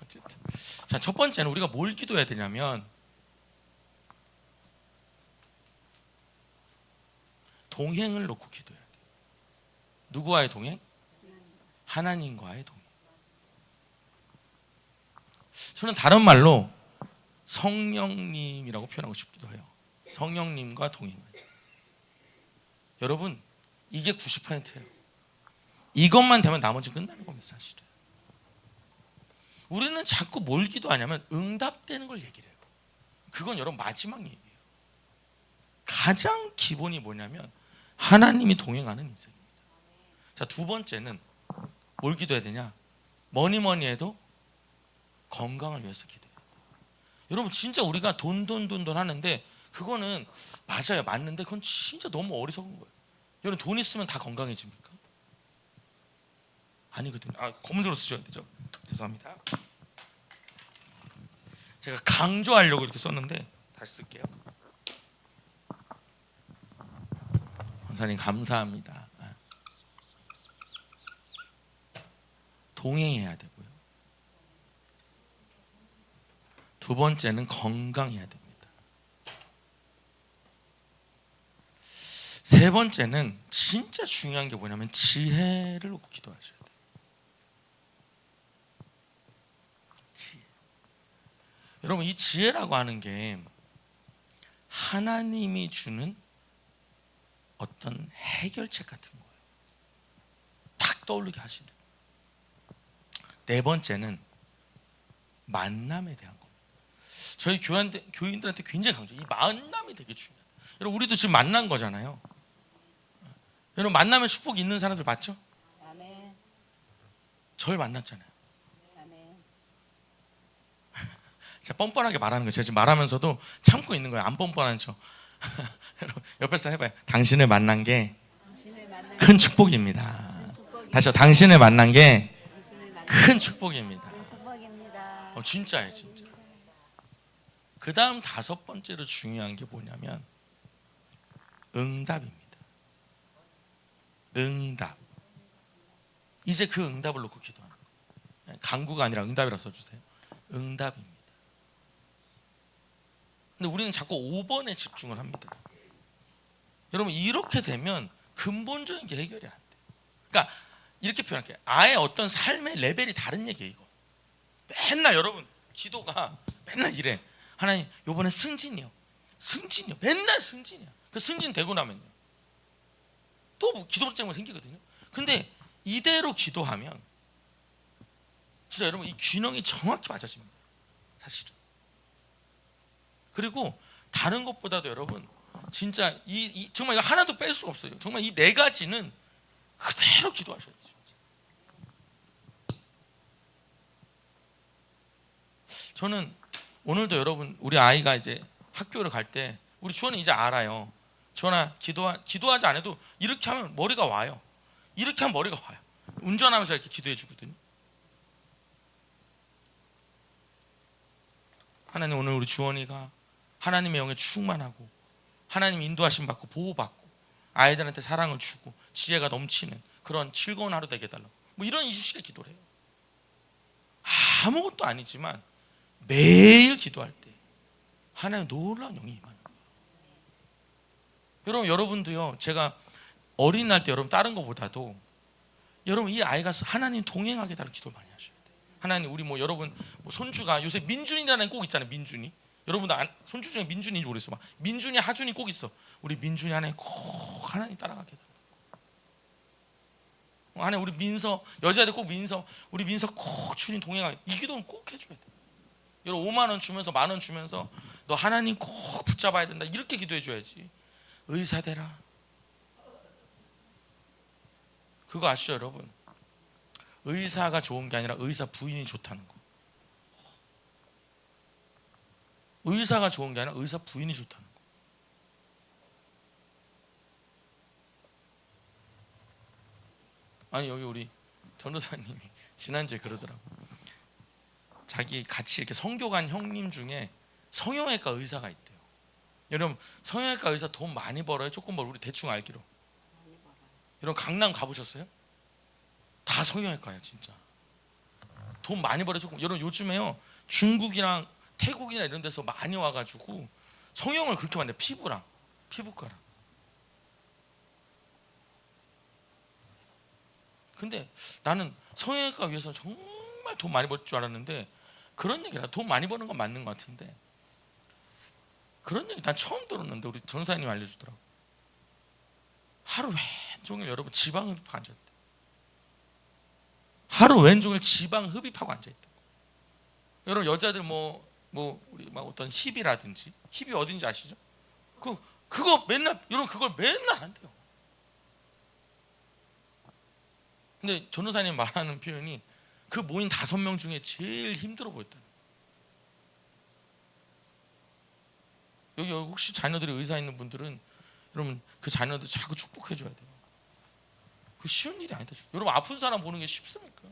어쨌든 자, 첫 번째는 우리가 뭘 기도해야 되냐면 동행을 놓고 기도해야 돼요. 누구와의 동행? 하나님과의 동행. 저는 다른 말로 성령님이라고 표현하고 싶기도 해요. 성령님과 동행하자. 여러분 이게 90%예요. 이것만 되면 나머지는 끝나는 겁니다. 사실은. 우리는 자꾸 뭘 기도하냐면 응답되는 걸 얘기를 해요. 그건 여러분 마지막 얘기예요. 가장 기본이 뭐냐면 하나님이 동행하는 인생입니다. 자, 두 번째는 뭘 기도해야 되냐? 뭐니 해도 건강을 위해서 기도해요. 여러분 진짜 우리가 돈 하는데 그거는 맞아요. 맞는데 그건 진짜 너무 어리석은 거예요. 여러분 돈 있으면 다 건강해집니까? 아니거든요. 검은색으로 쓰셔야 되죠. 죄송합니다. 제가 강조하려고 이렇게 썼는데 다시 쓸게요. 권사님 감사합니다. 동행해야 되고요. 두 번째는 건강해야 됩니다. 세 번째는 진짜 중요한 게 뭐냐면 지혜를 놓고 기도하셔야 돼요. 지혜. 여러분 이 지혜라고 하는 게 하나님이 주는 어떤 해결책 같은 거예요. 딱 떠오르게 하시는. 네 번째는 만남에 대한 겁니다. 저희 교인들한테 굉장히 강조. 이 만남이 되게 중요해요. 여러분 우리도 지금 만난 거잖아요. 여러분 만나면 축복이 있는 사람들 맞죠? 아멘. 절 만났잖아요. 아멘. 제가 뻔뻔하게 말하는 거예요. 제가 지금 말하면서도 참고 있는 거예요. 안 뻔뻔한 척. 여러분 옆에서 해봐요. 당신을 만난 게 큰 축복입니다. 다시요. 당신을 만난 게 큰 축복입니다. 진짜예요, 진짜. 그 다음 5번째로 중요한 게 뭐냐면 응답입니다. 응답. 이제 그 응답을 놓고 기도하는 거예요. 강구가 아니라 응답이라고 써주세요. 응답입니다. 근데 우리는 자꾸 5번에 집중을 합니다. 여러분 이렇게 되면 근본적인 게 해결이 안 돼요. 그러니까 이렇게 표현할게요. 아예 어떤 삶의 레벨이 다른 얘기예요. 이거 맨날 여러분 기도가 맨날 이래. 하나님 요번에 승진이요. 맨날 승진이야. 그 승진 되고 나면요 또 뭐 기도 때문에 생기거든요. 근데 이대로 기도하면 진짜 여러분 이 균형이 정확히 맞아집니다. 사실은. 그리고 다른 것보다도 여러분 진짜 정말 이거 하나도 뺄 수가 없어요. 정말 이 네 가지는 그대로 기도하셔야 돼요. 저는 오늘도 여러분 우리 아이가 이제 학교를 갈 때 우리 주원이 이제 알아요. 주원아 기도하지 않아도 이렇게 하면 머리가 와요. 이렇게 하면 머리가 와요. 운전하면서 이렇게 기도해 주거든요. 하나님 오늘 우리 주원이가 하나님의 영에 충만하고 하나님 인도하심 받고 보호받고 아이들한테 사랑을 주고 지혜가 넘치는 그런 즐거운 하루 되게 해달라고 뭐 이런 20시간 기도를 해요. 아무것도 아니지만 매일 기도할 때 하나님 놀라운 영이 임하는 거예요. 여러분도요 제가 어린이날 때 여러분 다른 것보다도 여러분 이 아이가 하나님 동행하게 달라고 기도를 많이 하셔야 돼요. 하나님 우리 뭐 여러분 뭐 손주가 요새 민준이라는 꼭 있잖아요. 민준이 여러분도 손주 중에 민준인지 모르겠어. 막 민준이 하준이 꼭 있어. 우리 민준이 하나님 꼭 하나님 따라가게 달라고. 하나님 우리 민서 여자애들 꼭 민서 우리 민서 꼭 주님 동행하게 이 기도는 꼭 해줘야 돼. 여러분 5만 원 주면서 만 원 주면서 너 하나님 꼭 붙잡아야 된다 이렇게 기도해 줘야지. 의사 되라 그거 아시죠 여러분? 의사가 좋은 게 아니라 의사 부인이 좋다는 거. 의사가 좋은 게 아니라 의사 부인이 좋다는 거. 아니 여기 우리 전도사님이 지난주에 그러더라고. 자기 같이 이렇게 성교관 형님 중에 성형외과 의사가 있대요. 여러분 성형외과 의사 돈 많이 벌어요? 조금 벌어요? 우리 대충 알기로. 여러분 강남 가보셨어요? 다 성형외과야 진짜. 돈 많이 벌어요? 조금. 여러분 요즘에요 중국이랑 태국이나 이런 데서 많이 와가지고 성형을 그렇게 많이 해. 피부랑 피부과랑. 근데 나는 성형외과 위해서 정말 돈 많이 벌 줄 알았는데 그런 얘기라 돈 많이 버는 건 맞는 것 같은데 그런 얘기 난 처음 들었는데 우리 전사님 알려주더라고. 하루 왼종일 여러분 지방 흡입하고 앉아있대. 하루 왼종일 지방 흡입하고 앉아있다. 여러분 여자들 뭐 우리 막 어떤 힙이라든지 힙이 어딘지 아시죠? 그거 맨날 여러분 그걸 맨날 한대요. 근데 전도사님 말하는 표현이 그 모인 5명 중에 제일 힘들어 보였다는. 여기 혹시 자녀들이 의사 있는 분들은 여러분 그 자녀들 자꾸 축복해 줘야 돼요. 그 쉬운 일이 아니다. 여러분 아픈 사람 보는 게 쉽습니까?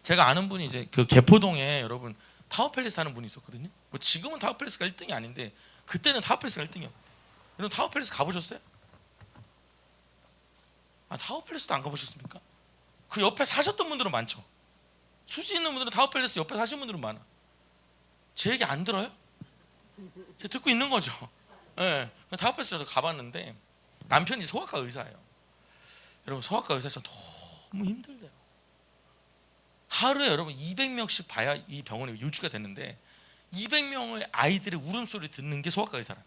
제가 아는 분이 이제 그 개포동에 여러분 타워팰리스 하는 분이 있었거든요. 뭐 지금은 타워팰리스가 1등이 아닌데 그때는 타워팰리스가 1등이었대요. 여러분 타워팰리스 가보셨어요? 타워팰리스도 안 가보셨습니까? 그 옆에 사셨던 분들은 많죠. 수지 있는 분들은 타워팰리스 옆에 사신 분들은 많아. 제 얘기 안 들어요? 제가 듣고 있는 거죠. 네. 타워팰리스도 가봤는데 남편이 소아과 의사예요. 여러분 소아과 의사에서 너무 힘들대요. 하루에 여러분 200명씩 봐야 이 병원이 유지가 됐는데 200명의 아이들의 울음소리 듣는 게 소아과 의사라.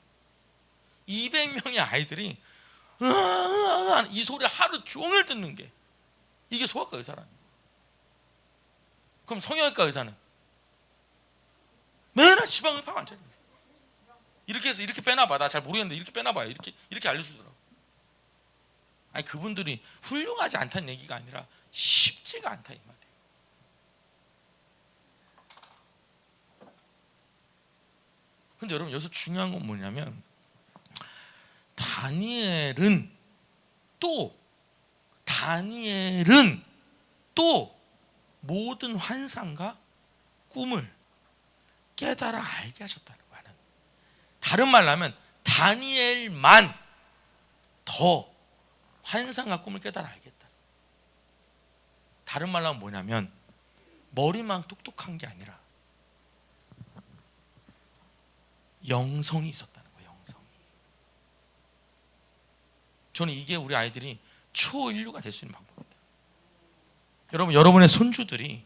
200명의 아이들이 이 소리 하루 종일 듣는 게 이게 소아과 의사라. 그럼 성형외과 의사는 맨날 지방흡입하고 앉아요. 이렇게 해서 이렇게 빼놔봐. 나 잘 모르겠는데 이렇게 빼놔봐요. 이렇게 알려주더라고. 아니 그분들이 훌륭하지 않다는 얘기가 아니라 쉽지가 않다 이 말이에요. 근데 여러분 여기서 중요한 건 뭐냐면 다니엘은 또 모든 환상과 꿈을 깨달아 알게 하셨다는 말은, 다른 말로 하면 다니엘만 더 환상과 꿈을 깨달아 알겠다. 다른 말로 하면 뭐냐면 머리만 똑똑한 게 아니라 영성이 있었다는 거예요. 영성이. 저는 이게 우리 아이들이 초인류가 될 수 있는 방법입니다. 여러분, 여러분의 손주들이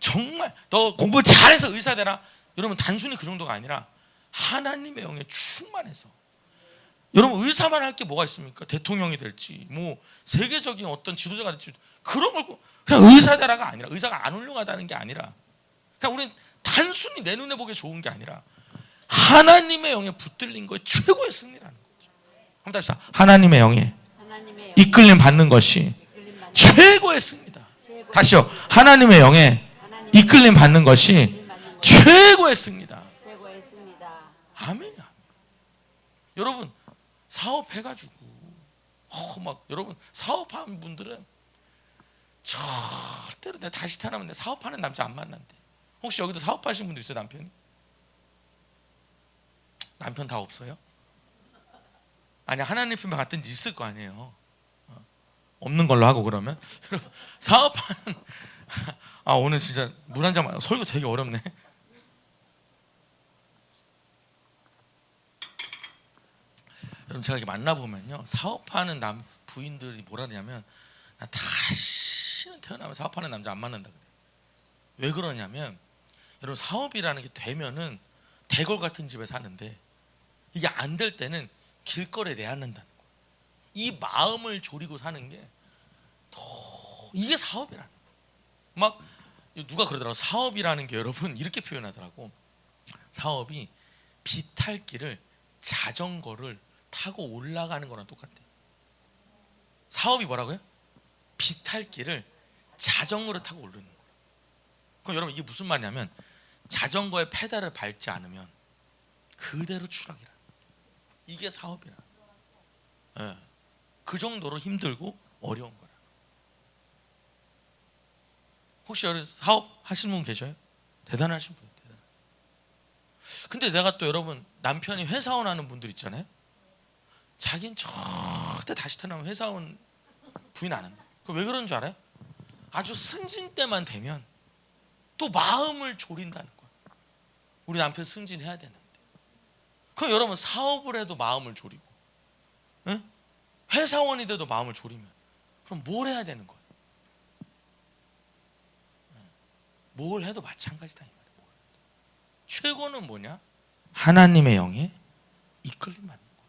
정말 너 공부 잘해서 의사 되라, 여러분 단순히 그 정도가 아니라 하나님의 영에 충만해서, 여러분 의사만 할 게 뭐가 있습니까? 대통령이 될지 뭐 세계적인 어떤 지도자가 될지 그런 걸 그냥 의사 되라가 아니라, 의사가 안 훌륭하다는 게 아니라, 그냥 우리는 단순히 내 눈에 보기에 좋은 게 아니라 하나님의 영에 붙들린 거에 최고의 승리라는 거죠. 한번 다시 하나님의 영에 이끌림 받는 것이 최고의 승리다. 다시요. 하나님의 영에 이끌림 받는 것이 최고의 승리다. 아멘이야. 여러분 사업해가지고 막 여러분 사업하는 분들은 절대로 내가 다시 태어나면 내 사업하는 남자 안 만난대. 혹시 여기도 사업하시는 분들 있어요? 남편이? 남편 다 없어요? 아니 하나님 품에 갔든지 있을 거 아니에요. 없는 걸로 하고. 그러면 사업하는 오늘 진짜 물 한 잔 설교 되게 어렵네. 여러분 제가 이렇게 만나보면요, 사업하는 부인들이 뭐라 하냐면 나 다시는 태어나면 사업하는 남자 안 만난다 그래. 왜 그러냐면 여러분 사업이라는 게 되면은 대궐 같은 집에 사는데 이게 안 될 때는 길거리에 내앉는다는 거예요. 이 마음을 졸이고 사는 게 이게 사업이라는 거예요. 막 누가 그러더라고. 사업이라는 게 여러분 이렇게 표현하더라고. 사업이 비탈길을 자전거를 타고 올라가는 거랑 똑같대. 사업이 뭐라고요? 비탈길을 자전거를 타고 오르는 거예요. 그럼 여러분 이게 무슨 말이냐면 자전거의 페달을 밟지 않으면 그대로 추락이라. 이게 사업이라. 예. 그 정도로 힘들고 어려운 거라. 혹시 여기 사업 하시는 분 계셔요? 대단하신 분. 근데 내가 또 여러분 남편이 회사원 하는 분들 있잖아요. 자긴 절대 다시 태어나면 회사원 부인 안 한다. 왜 그런 줄 알아요? 아주 승진 때만 되면 또 마음을 졸인다는 거야. 우리 남편 승진해야 되는데. 그럼 여러분 사업을 해도 마음을 졸이고, 응? 회사원이 돼도 마음을 졸이면 그럼 뭘 해야 되는 거예요? 뭘 해도 마찬가지다 이 말이에요. 최고는 뭐냐? 하나님의 영에 이끌림 받는 거예요.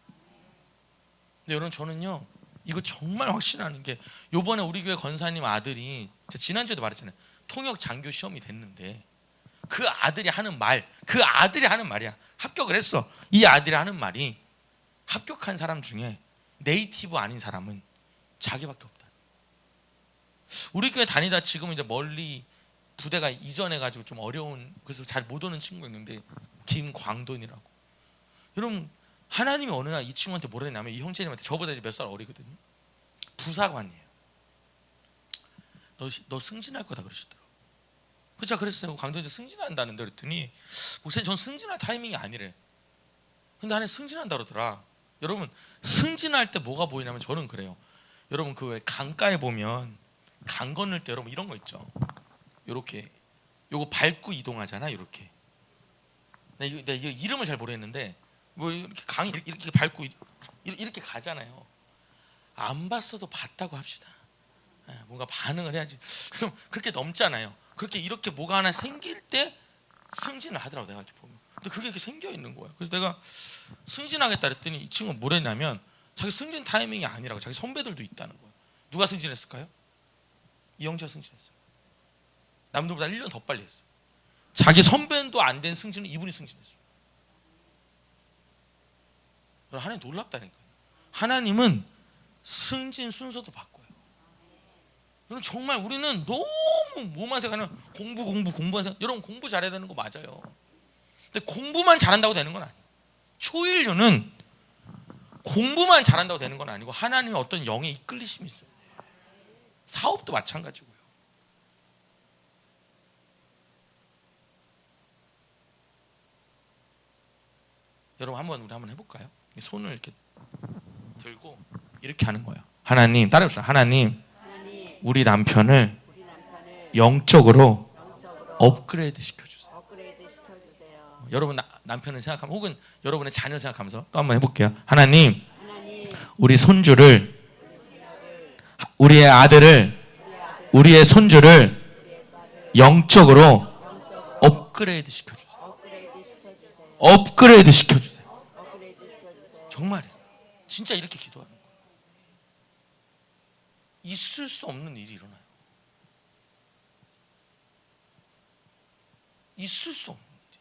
근데 여러분 저는요 이거 정말 확신하는 게, 요번에 우리 교회 권사님 아들이 지난주에도 말했잖아요. 통역 장교 시험이 됐는데 그 아들이 하는 말이야. 합격을 했어. 이 아들이 하는 말이, 합격한 사람 중에 네이티브 아닌 사람은 자기밖에 없다. 우리 교회 다니다 지금 이제 멀리 부대가 이전해가지고 좀 어려운, 그래서 잘 못 오는 친구가 있는데 김광돈이라고. 여러분 하나님이 어느 날 이 친구한테 뭐라 했냐면, 이 형제님한테 저보다 몇 살 어리거든요. 부사관이에요. 너 승진할 거다 그러시더라고. 그래서 그랬어요. 광돈이 승진한다는데 그랬더니 목사님 전 승진할 타이밍이 아니래. 근데 안에 승진한다 그러더라. 여러분 승진할 때 뭐가 보이냐면 저는 그래요. 여러분 그 왜 강가에 보면 강 건널 때 여러분 이런 거 있죠. 요렇게 요거 밟고 이동하잖아. 요렇게. 내가 이거 이름을 잘 모르겠는데 뭐 이렇게 강이 이렇게 밟고 이렇게 가잖아요. 안 봤어도 봤다고 합시다. 뭔가 반응을 해야지. 그럼 그렇게 넘잖아요. 그렇게 이렇게 뭐가 하나 생길 때 승진을 하더라고 내가 이렇게 보면. 근데 그게 이렇게 생겨 있는 거야. 그래서 내가 승진하겠다 그랬더니 이 친구가 뭐랬냐면 자기 승진 타이밍이 아니라고, 자기 선배들도 있다는 거야. 누가 승진했을까요? 이영재가 승진했어요. 남들보다 1년 더 빨리 했어요. 자기 선배도 안 된 승진을 이분이 승진했어요. 하나님 놀랍다니까요. 하나님은 승진 순서도 바꿔요. 정말 우리는 너무 뭐만 생각하면 공부만 생각. 여러분 공부 잘해야 되는 거 맞아요. 근데 공부만 잘한다고 되는 건 아니에요. 초일류는 공부만 잘한다고 되는 건 아니고 하나님의 어떤 영의 이끌리심이 있어요. 사업도 마찬가지고요. 여러분 우리 한번 해볼까요? 손을 이렇게 들고 이렇게 하는 거예요. 하나님, 따라해봅시다. 하나님, 우리 남편을 영적으로 업그레이드 시켜주세요. 여러분 남편을 생각하면 혹은 여러분의 자녀를 생각하면서 또 한번 해볼게요. 하나님, 우리 손주를, 우리의 아들을, 우리의 손주를 영적으로 업그레이드 시켜주세요. 업그레이드 시켜주세요. 정말이에요. 진짜 이렇게 기도하는 거예요. 있을 수 없는 일이 일어나요. 있을 수 없는 일이.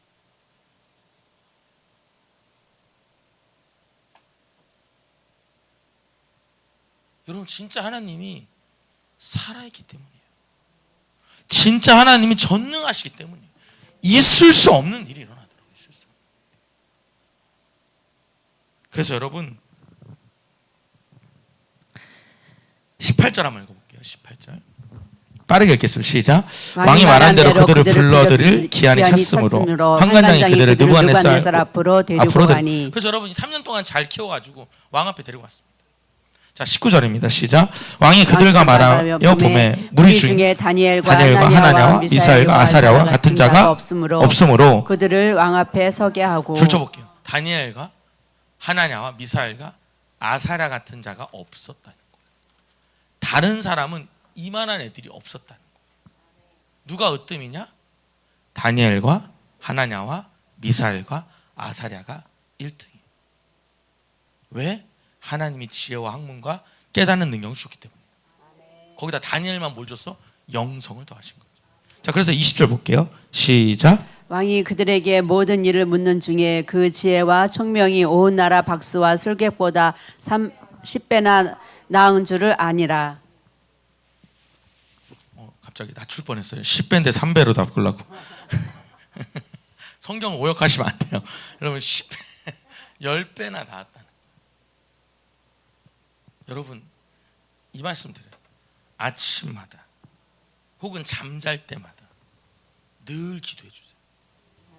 여러분 진짜 하나님이 살아있기 때문이에요. 진짜 하나님이 전능하시기 때문이에요. 있을 수 없는 일이 일어나더라고요. 있을 수. 그래서 여러분 18절 한번 읽어볼게요. 18절 빠르게 읽겠습니다. 시작. 왕이 말한 대로 그들을 불러들일 기한이 찼으므로 환관장이 그들을 느부갓네살 앞으로 데리고 가니. 그래서 여러분 3년 동안 잘 키워가지고 왕 앞에 데리고 갔습니다. 자 19절입니다. 시작. 왕이 그들과 말하여 봄에 무리 중에 다니엘과 하나냐와 미사엘과 아사랴와 같은 자가 없으므로 그들을 왕 앞에 서게 하고. 줄쳐볼게요. 다니엘과 하나냐와 미사엘과 아사랴 같은 자가 없었다는 거예요. 다른 사람은 이만한 애들이 없었다는 거예요. 누가 으뜸이냐? 다니엘과 하나냐와 미사엘과 아사랴가 1등이에요. 왜? 하나님이 지혜와 학문과 깨닫는 능력을 주셨기 때문이에요. 거기다 다니엘만 뭘 줬어? 영성을 더하신 거죠. 자, 그래서 20절 볼게요. 시작. 왕이 그들에게 모든 일을 묻는 중에 그 지혜와 총명이 온 나라 박수와 술객보다 10배나 나은 줄을 아니라. 갑자기 낮출 뻔했어요. 10배인데 3배로 바꾸려고. 성경 오역하시면 안 돼요. 여러분 10배, 10배나 나았다는. 여러분 이 말씀 드려요. 아침마다 혹은 잠잘 때마다 늘 기도해 주세요.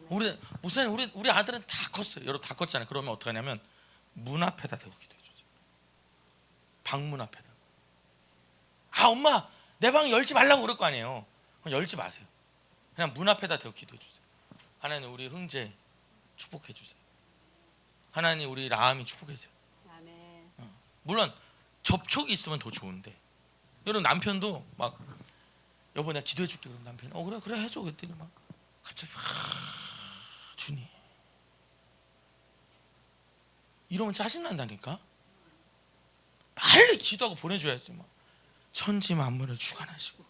우리 목사님 우리 아들은 다 컸어요. 여러분 다 컸잖아요. 그러면 어떻게 하냐면 문 앞에다 대고 기도해 주세요. 방문 앞에다. 아 엄마 내 방 열지 말라고 그럴 거 아니에요. 그럼 열지 마세요. 그냥 문 앞에다 대고 기도해 주세요. 하나님 우리 흥재 축복해 주세요. 하나님 우리 라함이 축복해 주세요. 물론 접촉이 있으면 더 좋은데 여러분 남편도 막 여보 내가 기도해 줄게 그럼 남편이 그래 해줘 그랬더니 막 갑자기 주님 이러면 짜증난다니까. 빨리 기도하고 보내줘야지. 막 천지 만물을 주관하시고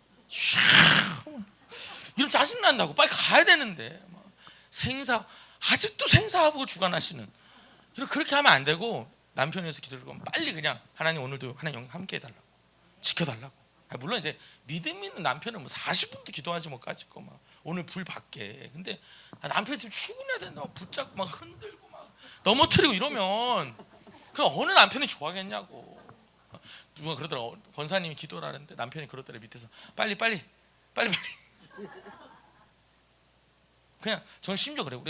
이러면 짜증난다고. 빨리 가야 되는데 막 아직도 생사하고 주관하시는 그렇게 하면 안 되고 남편에서 기도를 하면 빨리 그냥 하나님 오늘도 하나님 함께 해달라고 지켜달라고. 물론 이제 믿음 있는 남편은 뭐 40분도 기도하지 못까지 거 막 오늘 불 받게. 근데 남편이 지금 출근해야 된다 막 붙잡고 막 흔들고 막 넘어뜨리고 이러면 그 어느 남편이 좋아하겠냐고. 누가 그러더라. 권사님이 기도를 하는데 남편이 그러더래. 밑에서 빨리 그냥 저는 심지어 그래요.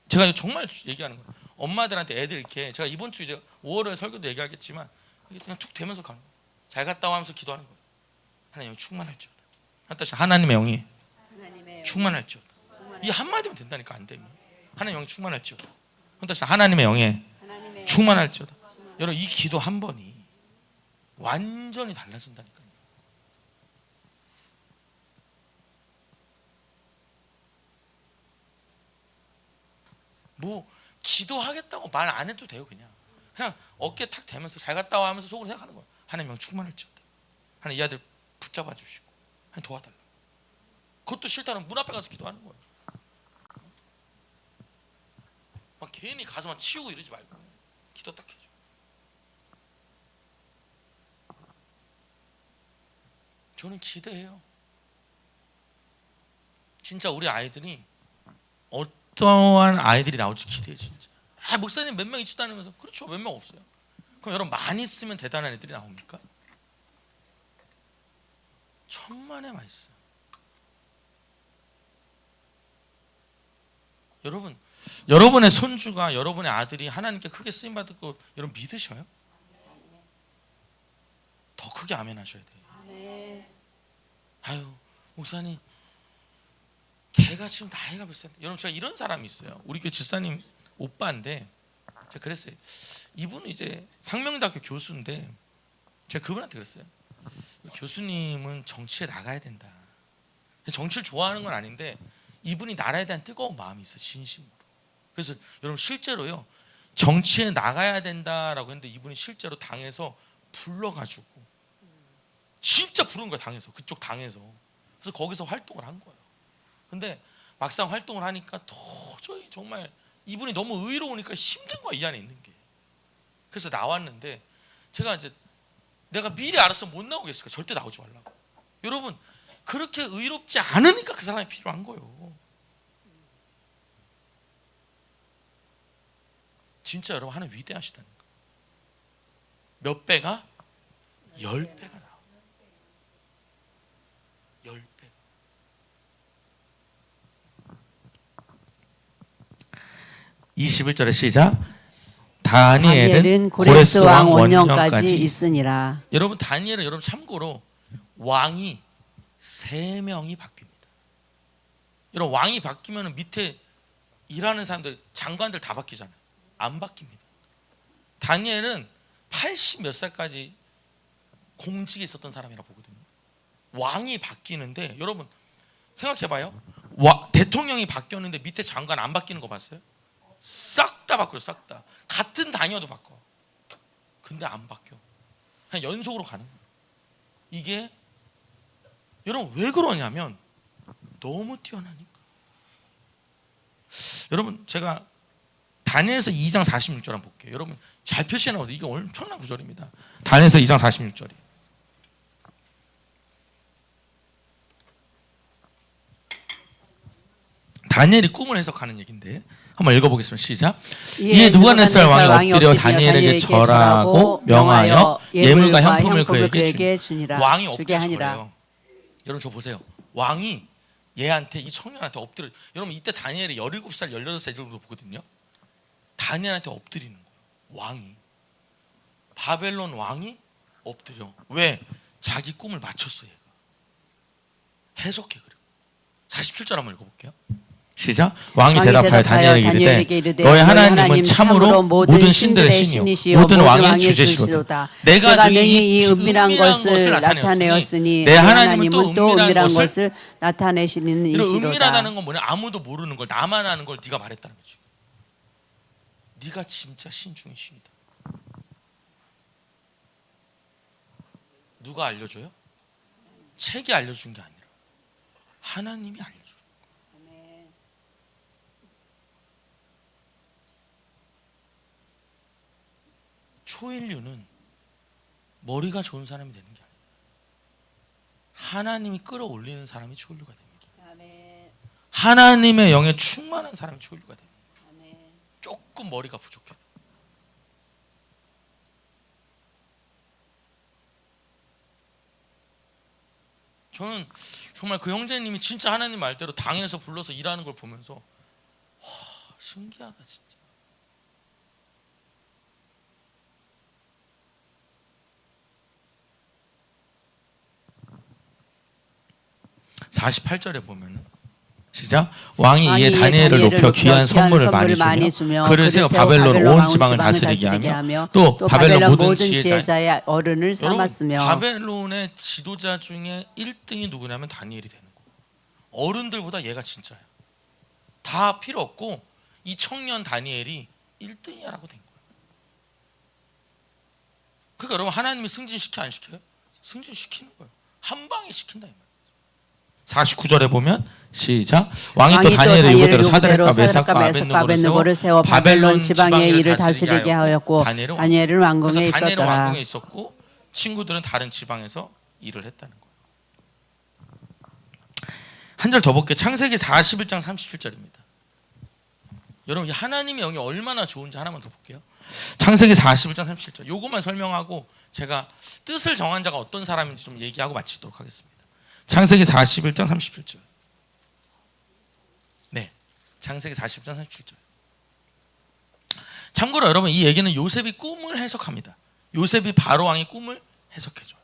제가 정말 얘기하는 거예요. 엄마들한테 애들 이렇게 제가 이번 주 이제 5월에 설교도 얘기하겠지만 그냥 툭 대면서 가는 거예요. 잘 갔다 와 하면서 기도하는 거예요. 하나님 충만할지어다. 다시 하나님의 영이 충만할지어다. 이 한마디면 된다니까. 안 되면 하나님의 영이 충만할지어다. 다시 하나님의 영에 충만할지어다. 여러분 이 기도 한 번이 완전히 달라진다니까요. 뭐 기도하겠다고 말 안 해도 돼요. 그냥 어깨 탁 대면서 잘 갔다 와 하면서 속으로 생각하는 거예요. 하나님 영 충만할지어다. 하나님 이 아들 붙잡아 주시고 하나님 도와달라. 그것도 싫다면 문 앞에 가서 기도하는 거예요. 막 괜히 가서만 치우고 이러지 말고 기도 딱 해줘. 저는 기대해요. 진짜 우리 아이들이 어떠한 아이들이 나올지 기대해. 진짜 목사님 몇 명 있지도 않으면서 그렇죠. 몇 명 없어요. 그럼 여러분 많이 쓰면 대단한 애들이 나옵니까? 천만에 많이 있어요. 여러분 여러분의 손주가 여러분의 아들이 하나님께 크게 쓰임받을 거 여러분 믿으셔요? 더 크게 아멘 하셔야 돼요. 아유 목사님 걔가 지금 나이가 몇 살인데. 여러분 제가 이런 사람이 있어요. 우리 교회 집사님 오빠인데 제가 그랬어요. 이분은 이제 상명대학교 교수인데 제가 그분한테 그랬어요. 교수님은 정치에 나가야 된다. 정치를 좋아하는 건 아닌데 이분이 나라에 대한 뜨거운 마음이 있어, 진심으로. 그래서 여러분 실제로요 정치에 나가야 된다라고 했는데 이분이 실제로 당에서 불러가지고 진짜 부른 거야. 당에서, 그쪽 당에서. 그래서 거기서 활동을 한 거예요. 근데 막상 활동을 하니까 도저히 정말 이분이 너무 의로우니까 힘든 거야, 이 안에 있는 게. 그래서 나왔는데 제가 이제 내가 미리 알았으면 못 나오겠을까. 절대 나오지 말라고. 여러분 그렇게 의롭지 않으니까 그 사람이 필요한 거예요. 진짜 여러분 하나님 위대하시다는 거. 몇 배가? 10배가 나와. 10배. 21절의 시작. 다니엘은 고레스 왕 원년까지 있으니라. 여러분 다니엘은 여러분 참고로 왕이 3명이 바뀝니다. 여러분 왕이 바뀌면 밑에 일하는 사람들 장관들 다 바뀌잖아요. 안 바뀝니다. 다니엘은 80 몇 살까지 공직에 있었던 사람이라 보거든요. 왕이 바뀌는데 여러분 생각해봐요. 대통령이 바뀌었는데 밑에 장관 안 바뀌는 거 봤어요? 싹 다 바뀌어요. 싹 다. 같은 단위여도 바꿔. 근데 안 바뀌어. 그냥 연속으로 가는 거예요. 이게 여러분 왜 그러냐면 너무 뛰어나니까. 여러분 제가 다니엘서 2장 46절 한번 볼게요. 여러분 잘 표시해 놓으세요. 이게 엄청난 구절입니다. 다니엘서 2장 46절이. 다니엘이 꿈을 해석하는 얘기인데 한번 읽어보겠습니다. 시작. 이에 누가네살 왕이 엎드려 다니엘에게 절하고 명하여 예물과 현품을 그에게 주니라. 왕이 엎드려 절해요. 여러분 저 보세요. 왕이 얘한테, 이 청년한테 엎드려. 여러분 이때 다니엘이 17살 18살 정도 보거든요. 다니엘한테 엎드리는 거예요. 왕이. 바벨론 왕이 엎드려. 왜? 자기 꿈을 맞췄어 얘가. 해석해. 그리고 47절 한번 읽어볼게요. 시작. 왕이 대답하여 다니엘에게 이르되 너의 하나님은 참으로 모든 신들의 신이요 모든 왕의 주제시로다. 내가 능히 이 은밀한 것을 나타내었으니 내 하나님은 또 은밀한 것을 나타내시는 이시로다. 은밀하다는 건 뭐냐? 아무도 모르는 걸, 나만 아는 걸 네가 말했다는 거지. 네가 진짜 신 중의 신이다. 누가 알려줘요? 책이 알려준 게 아니라 하나님이 알려줘요. 초인류는 머리가 좋은 사람이 되는 게 아니에요. 하나님이 끌어올리는 사람이 초인류가 됩니다. 하나님의 영에 충만한 사람이 초인류가 됩니다. 조금 머리가 부족해도. 저는 정말 그 형제님이 진짜 하나님 말대로 당에서 불러서 일하는 걸 보면서 와, 신기하다 진짜. 48절에 보면은 시작. 왕이 이에 다니엘을 높여 귀한 선물을 많이 주며 그를 세워 바벨론 온 지방을 다스리게 하며 또 바벨론 모든 지혜자의 어른을 삼았으며. 바벨론의 지도자 중에 1등이 누구냐면 다니엘이 되는 거예요. 어른들보다 얘가 진짜야. 다 필요 없고 이 청년 다니엘이 1등이야라고 된 거예요. 그러니까 여러분 하나님이 승진시켜 안 시켜요? 승진시키는 거예요. 한 방에 시킨다 이 말이에요. 49절에 보면 시작. 왕이 또 다니엘을 요구대로 사드락과 메삭과 아벳느고를 세워 바벨론 지방의 일을 다스리게 하였고 다니엘은 왕궁에 있었더라. 다니엘은 왕궁에 있었고 친구들은 다른 지방에서 일을 했다는 거예요. 한 절 더 볼게요. 창세기 41장 37절입니다. 여러분 이 하나님의 영이 얼마나 좋은지 하나만 더 볼게요. 창세기 41장 37절. 요것만 설명하고 제가 뜻을 정한 자가 어떤 사람인지 좀 얘기하고 마치도록 하겠습니다. 창세기 41장 37절. 네, 창세기 41장 37절. 참고로 여러분 이 얘기는 요셉이 꿈을 해석합니다. 요셉이 바로 왕의 꿈을 해석해줘요.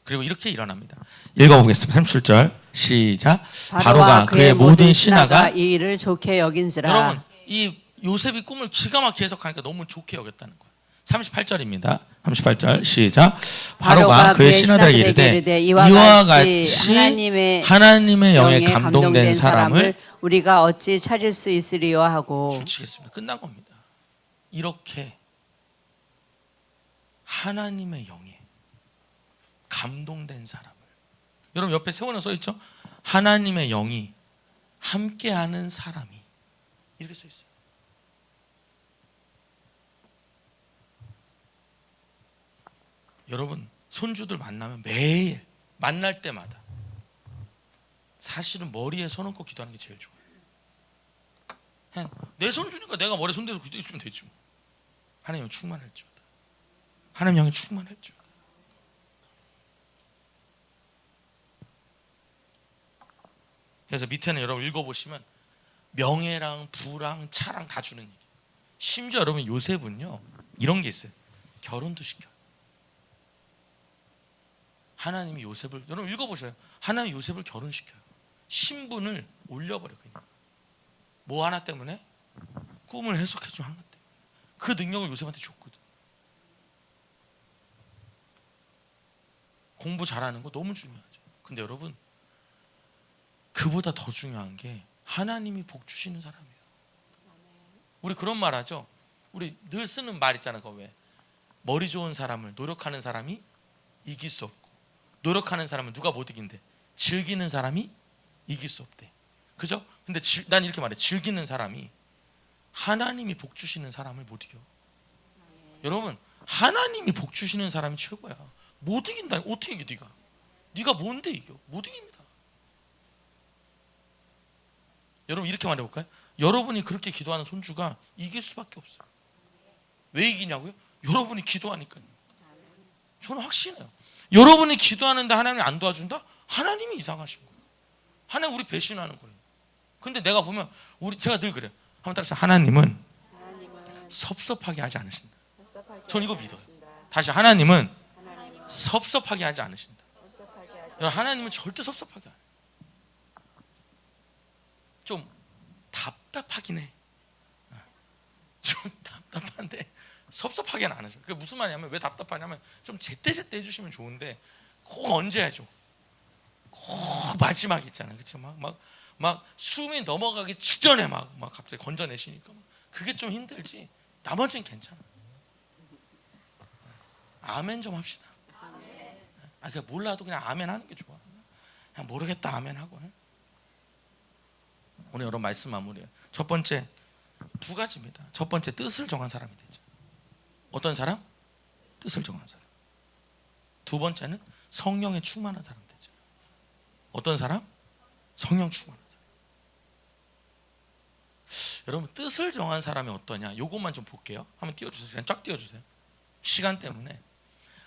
그리고 이렇게 일어납니다. 읽어보겠습니다. 37절 시작. 바로가 그의 모든 신하가 이 일을 좋게 여긴지라. 여러분 이 요셉이 꿈을 기가 막히게 해석하니까 너무 좋게 여겼다는 거예요. 38절입니다. 38절 시작. 바로가 그의 신하들에게 이르되 이와 같이 하나님의 영에 감동된 사람을 우리가 어찌 찾을 수 있으리요 하고. 줄치겠습니다. 끝난 겁니다. 이렇게 하나님의 영에 감동된 사람을, 여러분 옆에 세워놓은 써 있죠? 하나님의 영이 함께하는 사람이, 이렇게 써 있어요. 여러분 손주들 만나면 매일 만날 때마다 사실은 머리에 손 얹고 기도하는 게 제일 좋아요. 그냥 내 손주니까 내가 머리에 손대서 기도 있으면 되지 뭐. 하나님 영 충만할지어다. 하나님 영이 충만할지어다. 그래서 밑에는 여러분 읽어보시면 명예랑 부랑 차랑 다 주는 얘기. 심지어 여러분 요셉은요 이런 게 있어요. 결혼도 시켜요. 하나님이 요셉을, 여러분 읽어보셔요. 하나님이 요셉을 결혼시켜요. 신분을 올려버려. 그냥 뭐 하나 때문에? 꿈을 해석해준 하나 때문에. 그 능력을 요셉한테 줬거든. 공부 잘하는 거 너무 중요하죠. 근데 여러분 그보다 더 중요한 게 하나님이 복 주시는 사람이에요. 우리 그런 말 하죠. 우리 늘 쓰는 말 있잖아. 그거 왜? 머리 좋은 사람을, 노력하는 사람이 이길 수 없고, 노력하는 사람은 누가 못 이긴대? 즐기는 사람이 이길 수 없대. 그죠? 근데 난 이렇게 말해. 즐기는 사람이 하나님이 복 주시는 사람을 못 이겨. 여러분 하나님이 복 주시는 사람이 최고야. 못 이긴다. 어떻게 이겨? 네가 뭔데 이겨? 못 이깁니다. 여러분 이렇게 말해볼까요? 여러분이 그렇게 기도하는 손주가 이길 수밖에 없어요. 왜 이기냐고요? 여러분이 기도하니까요. 저는 확신해요. 여러분이 기도하는데 하나님이 안 도와준다? 하나님이 이상하신 거예요. 하나님 우리 배신하는 거예요. 근데 내가 보면 제가 늘 그래요. 한번 따라서 하나님은 섭섭하게 하지 않으신다. 전 이거 믿어요. 다시 하나님은 섭섭하게 하지 않으신다. 하나님은 절대 섭섭하게 안 해요. 좀 답답하긴 해. 좀 답답한데 섭섭하게는 안 하죠. 그게 무슨 말이냐면, 왜 답답하냐면 좀 제때제때 해주시면 좋은데 꼭 언제 해줘. 꼭 마지막 있잖아요. 그치? 막 숨이 넘어가기 직전에 막 갑자기 건져내시니까 그게 좀 힘들지. 나머지는 괜찮아. 아멘 좀 합시다. 그냥 몰라도 그냥 아멘 하는 게 좋아. 그냥 모르겠다 아멘 하고. 오늘 여러분 말씀 마무리해요. 첫 번째 두 가지입니다. 첫 번째 뜻을 정한 사람이 되죠. 어떤 사람? 뜻을 정한 사람. 두 번째는 성령에 충만한 사람 되죠. 어떤 사람? 성령 충만한 사람. 여러분 뜻을 정한 사람이 어떠냐? 요것만 좀 볼게요. 한번 띄워주세요. 그냥 쫙 띄워주세요. 시간 때문에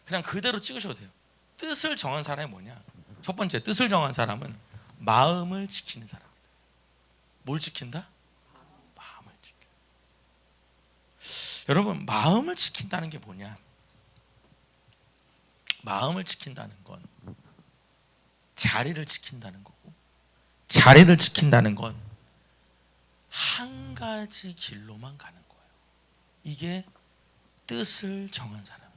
그냥 그대로 찍으셔도 돼요. 뜻을 정한 사람이 뭐냐? 첫 번째 뜻을 정한 사람은 마음을 지키는 사람이다. 뭘 지킨다? 마음을 지켜. 여러분 마음을 지킨다는 게 뭐냐? 마음을 지킨다는 건 자리를 지킨다는 거고, 자리를 지킨다는 건 한 가지 길로만 가는 거예요. 이게 뜻을 정한 사람.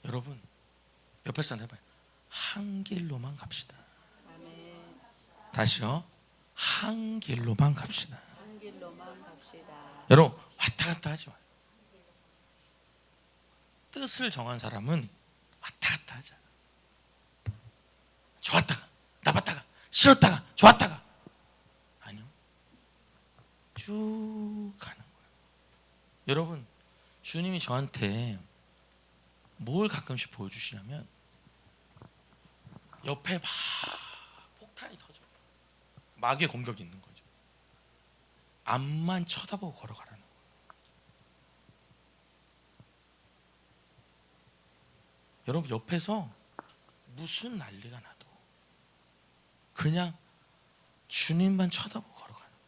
여러분 옆에 사람 해봐요. 한 길로만 갑시다. 다시요. 한 길로만 갑시다. 한 길로만 갑시다. 여러분 왔다 갔다 하지 마요. 뜻을 정한 사람은 왔다 갔다 하지 않아. 좋았다가 나빴다가 싫었다가 좋았다가, 아니요. 쭉 가는 거예요. 여러분 주님이 저한테 뭘 가끔씩 보여주시냐면 옆에 막 폭탄이 터져요. 마귀의 공격이 있는 거죠. 앞만 쳐다보고 걸어가라는 거예요. 여러분 옆에서 무슨 난리가 나도 그냥 주님만 쳐다보고 걸어가는 거예요.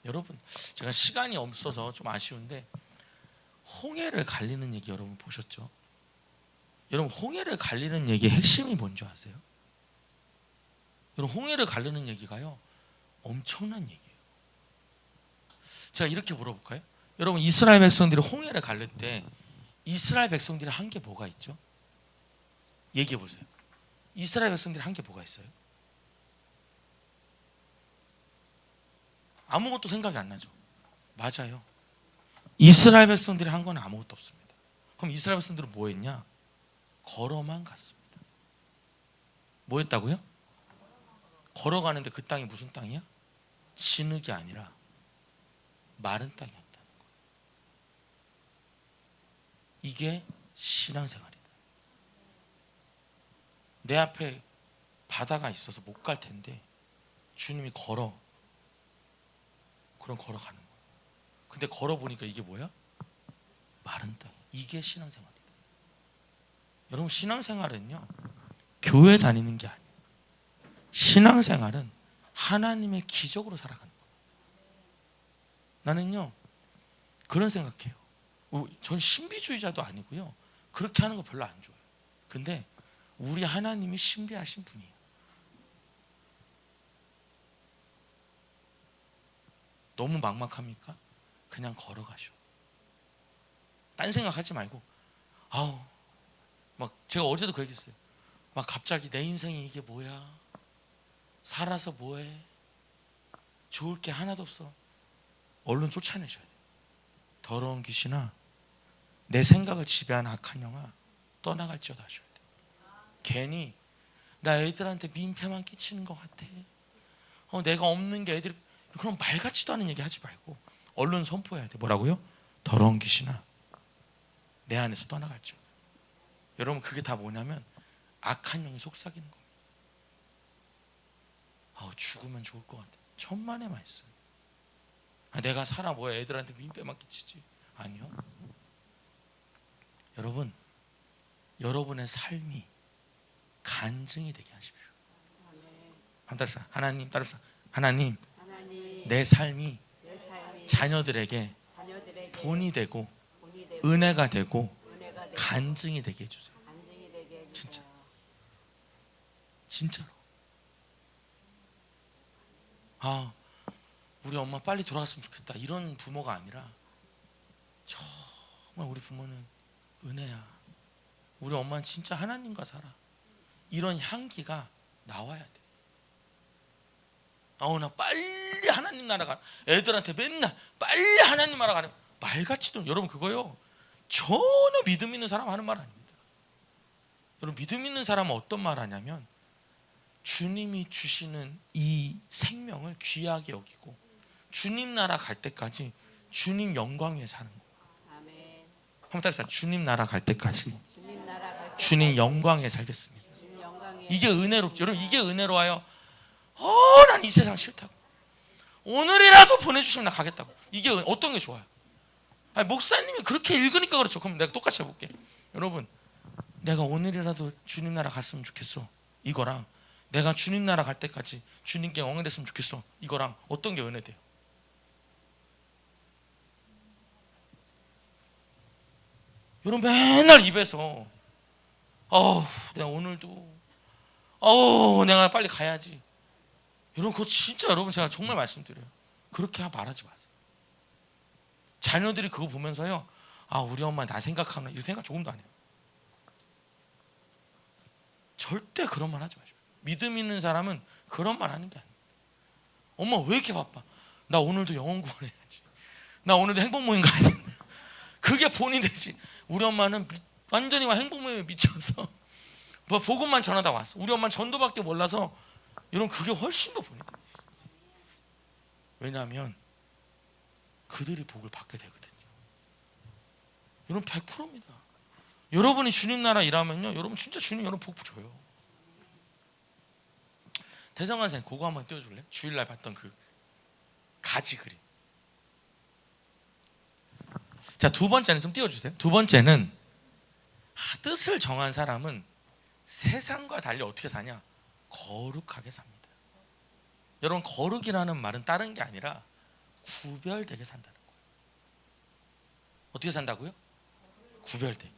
여러분 제가 시간이 없어서 좀 아쉬운데 홍해를 갈리는 얘기 여러분 보셨죠? 여러분 홍해를 갈리는 얘기의 핵심이 뭔지 아세요? 여러분 홍해를 갈리는 얘기가요 엄청난 얘기예요. 제가 이렇게 물어볼까요? 여러분 이스라엘 백성들이 홍해를 갈릴 때 이스라엘 백성들이 한 게 뭐가 있죠? 얘기해 보세요. 이스라엘 백성들이 한 게 뭐가 있어요? 아무것도 생각이 안 나죠. 맞아요. 이스라엘 백성들이 한 건 아무것도 없습니다. 그럼 이스라엘 백성들은 뭐 했냐? 걸어만 갔습니다. 뭐 했다고요? 걸어가는데 그 땅이 무슨 땅이야? 진흙이 아니라 마른 땅이었다는 거예요. 이게 신앙생활이다. 내 앞에 바다가 있어서 못 갈 텐데 주님이 그럼 걸어가는 거예요. 근데 걸어보니까 이게 뭐야? 마른 땅. 이게 신앙생활이다. 여러분 신앙생활은요 교회 다니는 게 아니에요. 신앙생활은 하나님의 기적으로 살아가는 거예요. 나는요 그런 생각해요. 전 신비주의자도 아니고요. 그렇게 하는 거 별로 안 좋아해요. 근데 우리 하나님이 신비하신 분이에요. 너무 막막합니까? 그냥 걸어가셔. 딴 생각하지 말고 막 제가 어제도 그 얘기했어요. 막 갑자기 내 인생이 이게 뭐야? 살아서 뭐해? 좋을 게 하나도 없어. 얼른 쫓아내셔야 돼요. 더러운 귀신아, 내 생각을 지배하는 악한 영아, 떠나갈지어다 하셔야 돼요. 괜히 나 애들한테 민폐만 끼치는 것 같아. 내가 없는 게 애들이, 그럼 말 같지도 않은 얘기 하지 말고 얼른 선포해야 돼. 뭐라고요? 더러운 귀신아, 내 안에서 떠나갈지어다. 여러분 그게 다 뭐냐면 악한 영이 속삭이는 겁니다. 죽으면 좋을 것 같아. 천만에만 있어요. 내가 살아 뭐야? 애들한테 민폐만 끼치지. 아니요. 여러분, 여러분의 삶이 간증이 되게 하십시오. 하나님, 따라서 하나님, 내 삶이 자녀들에게 본이 되고 은혜가 되고 간증이 되게 해주세요. 진짜, 진짜로. 우리 엄마 빨리 돌아갔으면 좋겠다 이런 부모가 아니라 정말 우리 부모는 은혜야. 우리 엄마는 진짜 하나님과 살아. 이런 향기가 나와야 돼. 나 빨리 하나님 나라 가. 애들한테 맨날 빨리 하나님 나라 가는 말같지도. 여러분 그거요 전혀 믿음 있는 사람 하는 말 아닙니다. 여러분 믿음 있는 사람은 어떤 말 하냐면 주님이 주시는 이 생명을 귀하게 여기고 주님 나라 갈 때까지 주님 영광 위에 사는 거예요. 아멘. 한번 따라서 주님 나라 갈 때까지 주님 영광에 살겠습니다. 이게 은혜롭죠. 여러분 이게 은혜로워요. 난 이 세상 싫다고. 오늘이라도 보내주시면 나 가겠다고. 이게 어떤 게 좋아요? 목사님이 그렇게 읽으니까 그렇죠. 그럼 내가 똑같이 해볼게. 여러분 내가 오늘이라도 주님 나라 갔으면 좋겠어. 이거랑 내가 주님 나라 갈 때까지 주님께 영광 됐으면 좋겠어. 이거랑 어떤 게 은혜돼요? 여러분 맨날 입에서 내가 오늘도 내가 빨리 가야지. 여러분 그거 진짜 여러분 제가 정말 말씀드려요. 그렇게 말하지 마세요. 자녀들이 그거 보면서요 우리 엄마 나 생각하나 이 생각 조금도 안 해요. 절대 그런 말 하지 마십시오. 믿음 있는 사람은 그런 말 하는 게 아니에요. 엄마 왜 이렇게 바빠? 나 오늘도 영혼 구원해야지. 나 오늘도 행복 모임 가야 된다. 그게 본이 되지. 우리 엄마는 완전히 행복 모임에 미쳐서 복음만 전하다 왔어. 우리 엄마는 전도밖에 몰라서 여러분 그게 훨씬 더 본이 돼. 왜냐하면 그들이 복을 받게 되거든요. 여러분 100%입니다. 여러분이 주님 나라 일하면요 여러분 진짜 주님 여러분 복 줘요. 대성관 선생님 그거 한번 띄워줄래? 주일날 봤던 그 가지 그림. 자, 두 번째는 좀 띄워주세요. 두 번째는 뜻을 정한 사람은 세상과 달리 어떻게 사냐? 거룩하게 삽니다. 여러분 거룩이라는 말은 다른 게 아니라 구별되게 산다는 거예요. 어떻게 산다고요? 구별되기.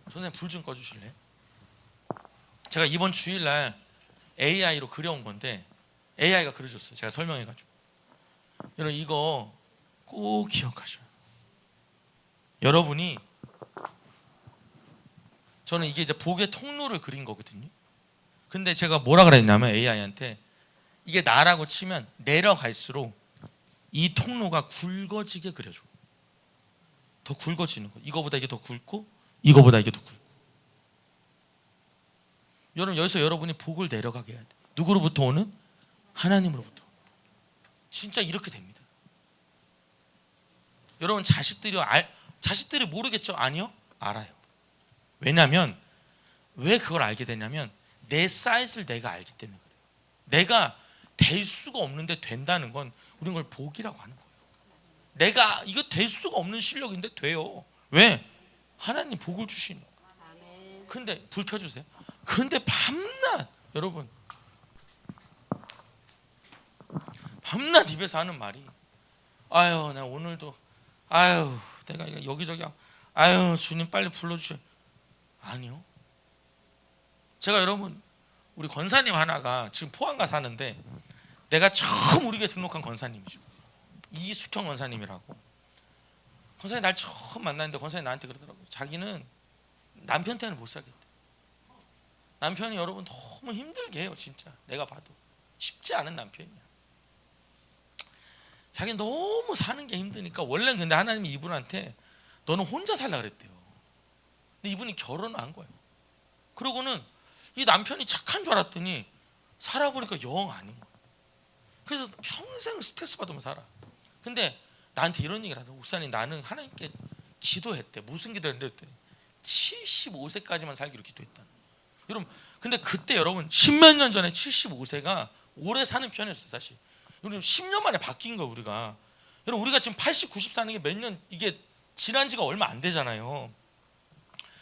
선생님 불 좀 꺼주실래요? 제가 이번 주일날 AI로 그려온 건데 AI가 그려줬어요. 제가 설명해가지고. 여러분 이거 꼭 기억하셔요. 여러분이, 저는 이게 이제 복의 통로를 그린 거거든요. 근데 제가 뭐라 그랬냐면 AI한테, 이게 나라고 치면 내려갈수록 이 통로가 굵어지게 그려줘. 더 굵어지는 거. 이거보다 이게 더 굵고 이거보다 이게 더 굵고. 여러분 여기서 여러분이 복을 내려가게 해야 돼. 누구로부터 오는? 하나님으로부터. 진짜 이렇게 됩니다. 여러분 자식들이 모르겠죠? 아니요, 알아요. 왜냐하면 왜 그걸 알게 되냐면 내 사이즈를 내가 알기 때문에 그래요. 내가 될 수가 없는데 된다는 건 우리는 그걸 복이라고 하는 거예요. 내가 이거 될 수가 없는 실력인데 돼요. 왜? 하나님 복을 주시는 거예요. 근데 불 켜주세요. 근데 밤낮 여러분, 밤낮 입에서 하는 말이, 아유 나 오늘도, 아유 내가 여기저기, 아유 주님 빨리 불러주셔. 아니요. 제가 여러분, 우리 권사님 하나가 지금 포항가 사는데 내가 처음 우리 교회 등록한 권사님이죠. 이숙형 권사님이라고. 권사님 날 처음 만났는데 권사님 나한테 그러더라고요. 자기는 남편 때문에 못 살겠대. 남편이 여러분 너무 힘들게 해요. 진짜 내가 봐도 쉽지 않은 남편이야. 자기는 너무 사는 게 힘드니까, 원래는 근데 하나님이 이분한테 너는 혼자 살라 그랬대요. 근데 이분이 결혼을 한 거예요. 그러고는 이 남편이 착한 줄 알았더니 살아보니까 영 아닌 거예요. 그래서 평생 스트레스 받으면 살아. 근데 나한테 이런 얘기를 하더라고. 목사님 나는 하나님께 기도했대. 무슨 기도했는데 했더니 75세까지만 살기로 기도했다. 여러분 근데 그때 여러분 10몇 년 전에 75세가 오래 사는 편이었어요. 사실 여러분 10년 만에 바뀐 거예요. 우리가 여러분 우리가 지금 80, 90 사는 게 몇 년, 이게 지난 지가 얼마 안 되잖아요.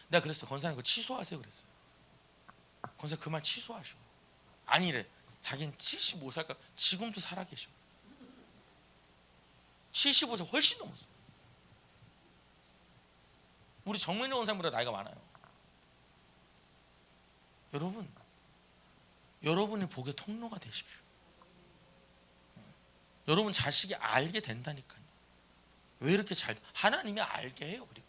내가 그랬어. 권사님 그거 취소하세요 그랬어요. 권사님 그 말 취소하셔. 아니래. 자기는 75살까 지금도 살아계셔. 75세 훨씬 넘었어. 우리 정민호 원사님보다 나이가 많아요. 여러분, 여러분이 복의 통로가 되십시오. 여러분 자식이 알게 된다니까요. 왜 이렇게 하나님이 알게 해요. 그리고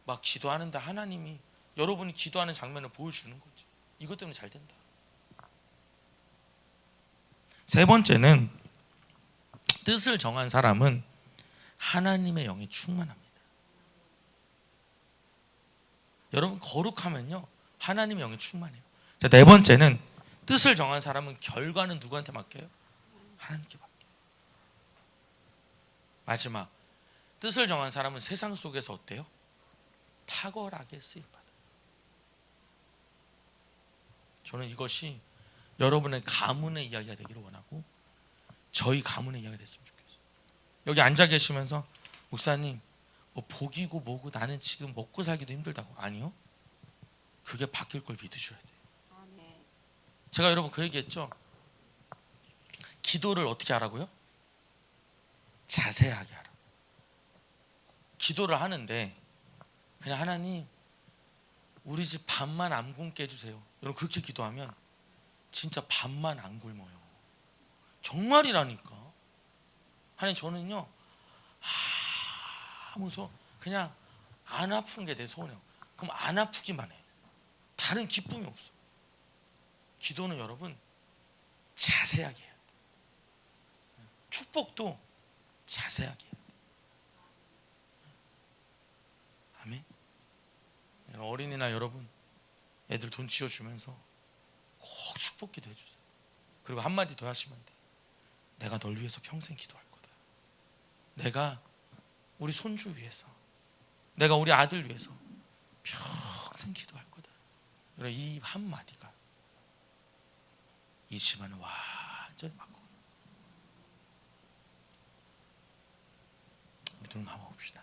막 기도하는데 하나님이 여러분이 기도하는 장면을 보여주는 거지. 이것 때문에 잘 된다. 세 번째는 뜻을 정한 사람은 하나님의 영에 충만합니다. 여러분 거룩하면요 하나님의 영에 충만해요. 자, 네 번째는 뜻을 정한 사람은 결과는 누구한테 맡겨요? 하나님께 맡겨요. 마지막, 뜻을 정한 사람은 세상 속에서 어때요? 탁월하게 쓰임받아요. 저는 이것이 여러분의 가문의 이야기가 되기를 원하고 저희 가문의 이야기가 됐으면 좋겠어요. 여기 앉아 계시면서 목사님 뭐 복이고 뭐고 나는 지금 먹고 살기도 힘들다고. 아니요, 그게 바뀔 걸 믿으셔야 돼요. 제가 여러분 그 얘기했죠. 기도를 어떻게 하라고요? 자세하게 하라. 기도를 하는데 그냥 하나님 우리 집 밥만 안 굶게 해주세요. 여러분 그렇게 기도하면 진짜 밥만 안 굶어요. 정말이라니까. 하나님 저는요 하면서 그냥 안 아픈 게 내 소원이에요. 그럼 안 아프기만 해. 다른 기쁨이 없어. 기도는 여러분 자세하게 해야 돼. 축복도 자세하게 해야 돼. 아멘. 어린이날 여러분 애들 돈 쥐어주면서 꼭 축복 기도 해주세요. 그리고 한마디 더 하시면 돼. 내가 널 위해서 평생 기도할 거다. 내가 우리 손주 위해서, 내가 우리 아들 위해서 평생 기도할 거다. 여러분 이 한마디가 이 집안을 완전히 바꿔. 우리 눈 감아봅시다.